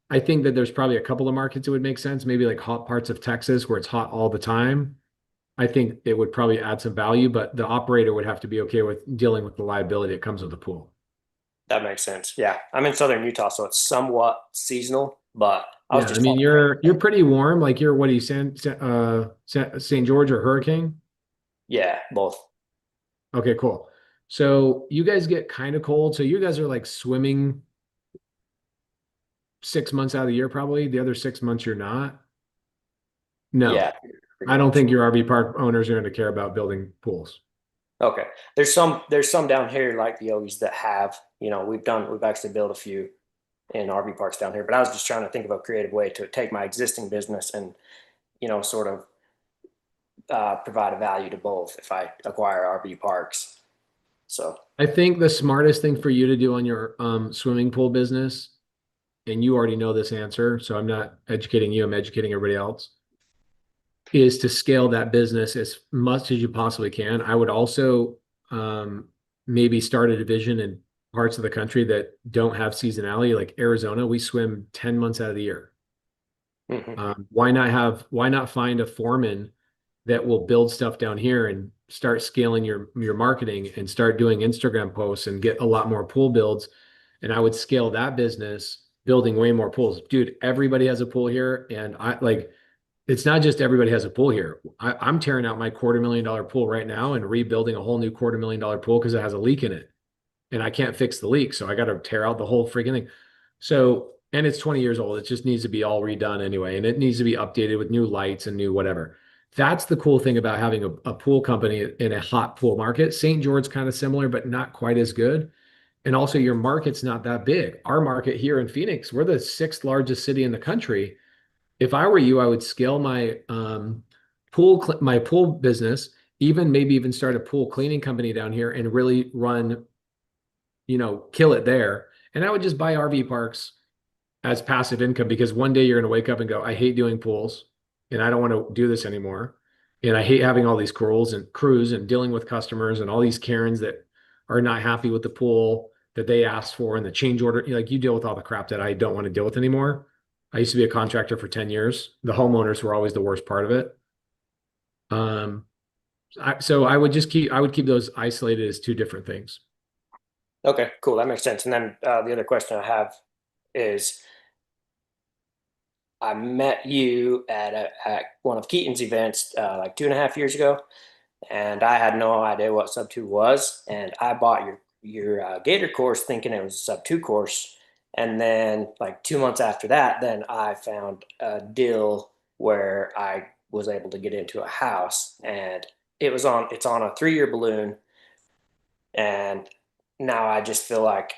I think that there's probably a couple of markets that would make sense, maybe like hot parts of Texas where it's hot all the time. I think it would probably add some value, but the operator would have to be okay with dealing with the liability that comes with the pool. That makes sense. Yeah, I'm in Southern Utah, so it's somewhat seasonal, but I mean, you're pretty warm. Like you're, what are you, St. George or Hurricane? Yeah, both. Okay, cool. So you guys get kind of cold. So you guys are like swimming 6 months out of the year, probably. The other 6 months you're not. No, Yeah, I don't think your RV park owners are going to care about building pools. Okay. There's some down here like the Yogis that have, we've actually built a few in RV parks down here, but I was just trying to think of a creative way to take my existing business and, sort of provide a value to both if I acquire RV parks. So I think the smartest thing for you to do on your swimming pool business, and you already know this answer, so I'm not educating you, I'm educating everybody else, is to scale that business as much as you possibly can. I would also maybe start a division in parts of the country that don't have seasonality, like Arizona. We swim 10 months out of the year. mm-hmm. Why not find a foreman that will build stuff down here and start scaling your marketing and start doing Instagram posts and get a lot more pool builds. And I would scale that business building way more pools. Dude, everybody has a pool here. And it's not just everybody has a pool here. I'm tearing out my $250,000 pool right now and rebuilding a whole new $250,000 pool because it has a leak in it. And I can't fix the leak. So I got to tear out the whole freaking thing. So, and it's 20 years old. It just needs to be all redone anyway. And it needs to be updated with new lights and new whatever. That's the cool thing about having a pool company in a hot pool market. St. George's kind of similar, but not quite as good. And also your market's not that big. Our market here in Phoenix, we're the sixth largest city in the country. If I were you, I would scale my pool business, maybe even start a pool cleaning company down here and really run, kill it there. And I would just buy RV parks as passive income because one day you're going to wake up and go, I hate doing pools and I don't want to do this anymore. And I hate having all these crews and dealing with customers and all these Karens that are not happy with the pool that they asked for and the change order. You deal with all the crap that I don't want to deal with anymore. I used to be a contractor for 10 years. The homeowners were always the worst part of it. So I would keep those isolated as two different things. Okay, cool. That makes sense. And then the other question I have is, I met you at one of Keaton's events like 2.5 years ago, and I had no idea what SubTo was, and I bought your Gator course thinking it was a SubTo course, and then like 2 months after that, then I found a deal where I was able to get into a house, and it's on a 3-year balloon, and now I just feel like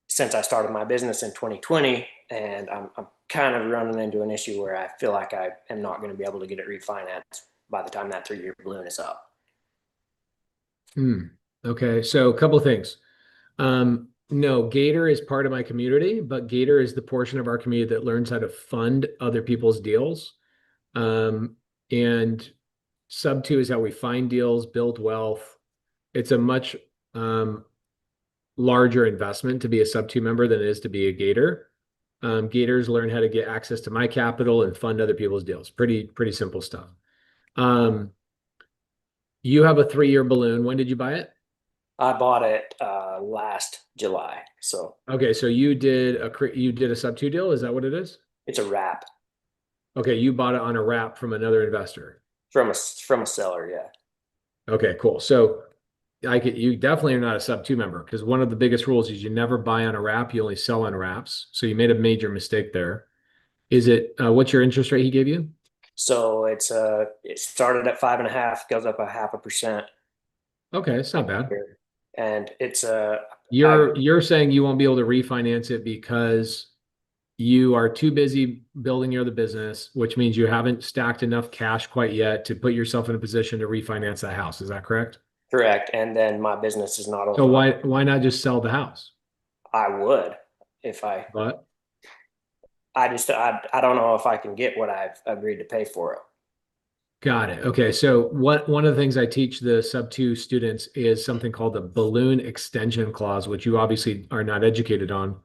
since I started my business in 2020, and I'm kind of running into an issue where I feel like I am not going to be able to get it refinanced by the time that 3-year balloon is up. Okay, so a couple of things. No, Gator is part of my community, but Gator is the portion of our community that learns how to fund other people's deals. And SubTo is how we find deals, build wealth. It's a much larger investment to be a SubTo member than it is to be a Gator. Gators learn how to get access to my capital and fund other people's deals. Pretty simple stuff. You have a 3-year balloon. When did you buy it? I bought it last July. So okay, so you did a SubTo deal. Is that what it is? It's a wrap. Okay, you bought it on a wrap from another investor. From a seller, yeah. Okay, cool. So you definitely are not a SubTo member because one of the biggest rules is you never buy on a wrap, you only sell on wraps. So you made a major mistake there. Is it what's your interest rate he gave you? So it started at 5.5, goes up 0.5%. Okay, it's not bad. And it's you're saying you won't be able to refinance it because you are too busy building your other business, which means you haven't stacked enough cash quite yet to put yourself in a position to refinance that house. Is that correct? Correct. And then my business is not open. So why not just sell the house? I would But I don't know if I can get what I've agreed to pay for it. got it. Okay. So one of the things I teach the SubTo students is something called the balloon extension clause, which you obviously are not educated on.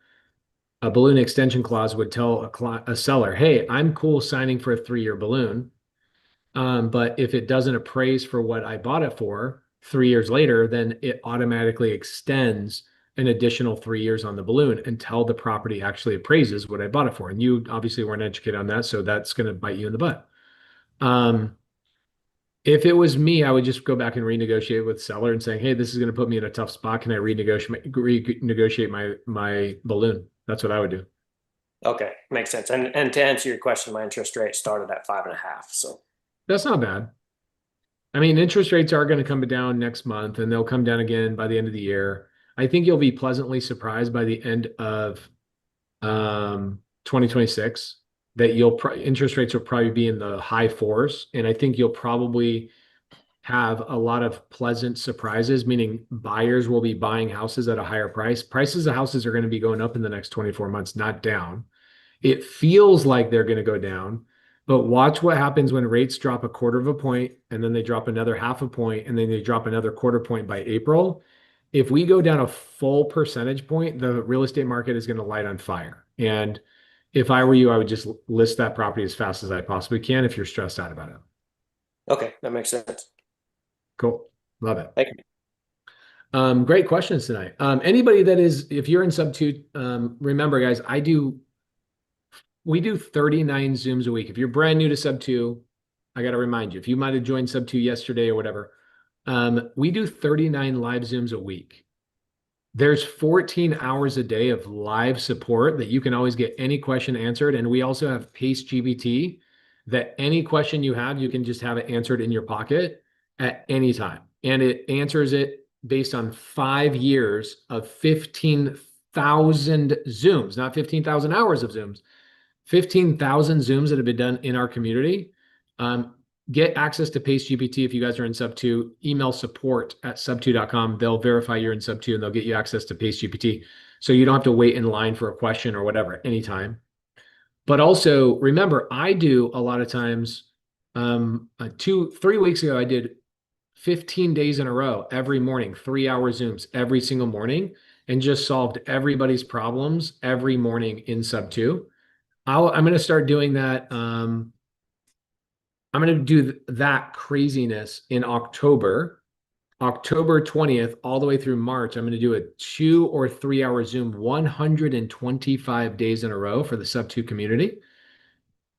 A balloon extension clause would tell a seller, hey, I'm cool signing for a 3-year balloon. But if it doesn't appraise for what I bought it for 3 years later, then it automatically extends an additional 3 years on the balloon until the property actually appraises what I bought it for. And you obviously weren't educated on that, so that's going to bite you in the butt. If it was me, I would just go back and renegotiate with the seller and saying, hey, this is going to put me in a tough spot. Can I renegotiate my balloon? That's what I would do. Okay, makes sense. And to answer your question, my interest rate started at 5.5. So that's not bad. I mean, interest rates are going to come down next month and they'll come down again by the end of the year. I think you'll be pleasantly surprised by the end of 2026 that interest rates will probably be in the high 4s. And I think you'll probably have a lot of pleasant surprises, meaning buyers will be buying houses at a higher price. Prices of houses are going to be going up in the next 24 months, not down. It feels like they're going to go down, but watch what happens when rates drop 1/4 point and then they drop another 0.5 point and then they drop another 1/4 point by April. If we go down a full percentage point, the real estate market is going to light on fire. And if I were you, I would just list that property as fast as I possibly can if you're stressed out about it. Okay, that makes sense. Cool. Love it. Thank you. Great questions tonight. Anybody that is, if you're in SubTo, remember guys, we do 39 Zooms a week. If you're brand new to SubTo, I got to remind you, if you might have joined SubTo yesterday or whatever, we do 39 live Zooms a week. There's 14 hours a day of live support that you can always get any question answered. And we also have Pace GBT that any question you have, you can just have it answered in your pocket at any time. And it answers it based on 5 years of 15,000 Zooms, not 15,000 hours of Zooms, 15,000 Zooms that have been done in our community. Get access to Pace GPT if you guys are in SubTo. Email support@subto.com. They'll verify you're in SubTo and they'll get you access to Pace GPT. So you don't have to wait in line for a question or whatever anytime. But also remember, I do a lot of times, 3 weeks ago, I did 15 days in a row, every morning, 3-hour Zooms every single morning, and just solved everybody's problems every morning in SubTo. I'm going to start doing that. I'm going to do that craziness in October 20th, all the way through March. I'm going to do a 2 or 3 hour Zoom 125 days in a row for the SubTo community.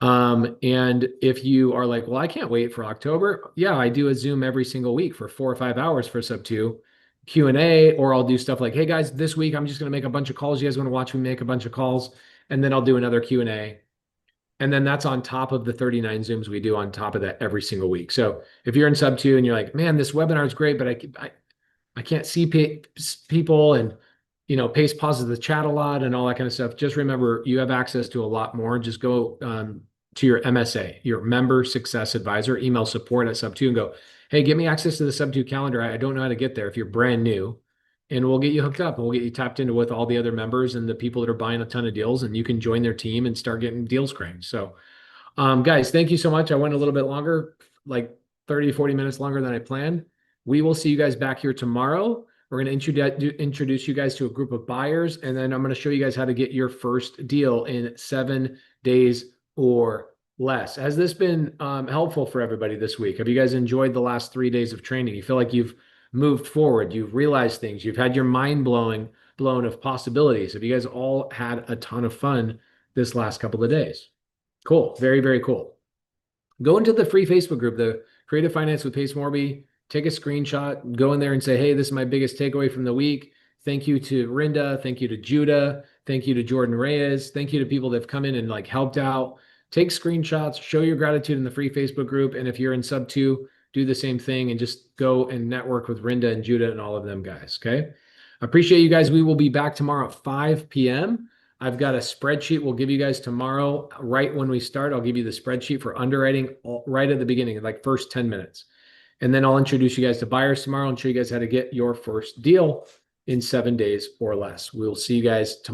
And if you are like, well, I can't wait for October. Yeah, I do a Zoom every single week for 4 or 5 hours for SubTo Q&A, or I'll do stuff like, hey guys, this week I'm just going to make a bunch of calls. You guys want to watch me make a bunch of calls? And then I'll do another Q&A. And then that's on top of the 39 Zooms we do on top of that every single week. So if you're in SubTo and you're like, man, this webinar is great, but I can't see people, and Pace pauses the chat a lot and all that kind of stuff. Just remember, you have access to a lot more. Just go to your MSA, your Member Success Advisor, email support@SubTo and go, hey, give me access to the SubTo calendar. I don't know how to get there if you're brand new. And we'll get you hooked up and we'll get you tapped into with all the other members and the people that are buying a ton of deals, and you can join their team and start getting deals cranked. So guys, thank you so much. I went a little bit longer, like 30, 40 minutes longer than I planned. We will see you guys back here tomorrow. We're going to introduce you guys to a group of buyers, and then I'm going to show you guys how to get your first deal in 7 days or less. Has this been helpful for everybody this week? Have you guys enjoyed the last 3 days of training? You feel like you've moved forward, you've realized things, you've had your mind blown of possibilities? Have you guys all had a ton of fun this last couple of days? Cool. Very, very cool. Go into the free Facebook group, the Creative Finance with Pace Morby. Take a screenshot, go in there and say, hey, this is my biggest takeaway from the week. Thank you to Rinda. Thank you to Judah. Thank you to Jordan Reyes. Thank you to people that have come in and like helped out. Take screenshots, show your gratitude in the free Facebook group. And if you're in SubTo, do the same thing and just go and network with Rinda and Judah and all of them guys. Okay. Appreciate you guys. We will be back tomorrow at 5 p.m. I've got a spreadsheet we'll give you guys tomorrow. Right when we start, I'll give you the spreadsheet for underwriting right at the beginning, like first 10 minutes. And then I'll introduce you guys to buyers tomorrow and show you guys how to get your first deal in 7 days or less. We'll see you guys tomorrow.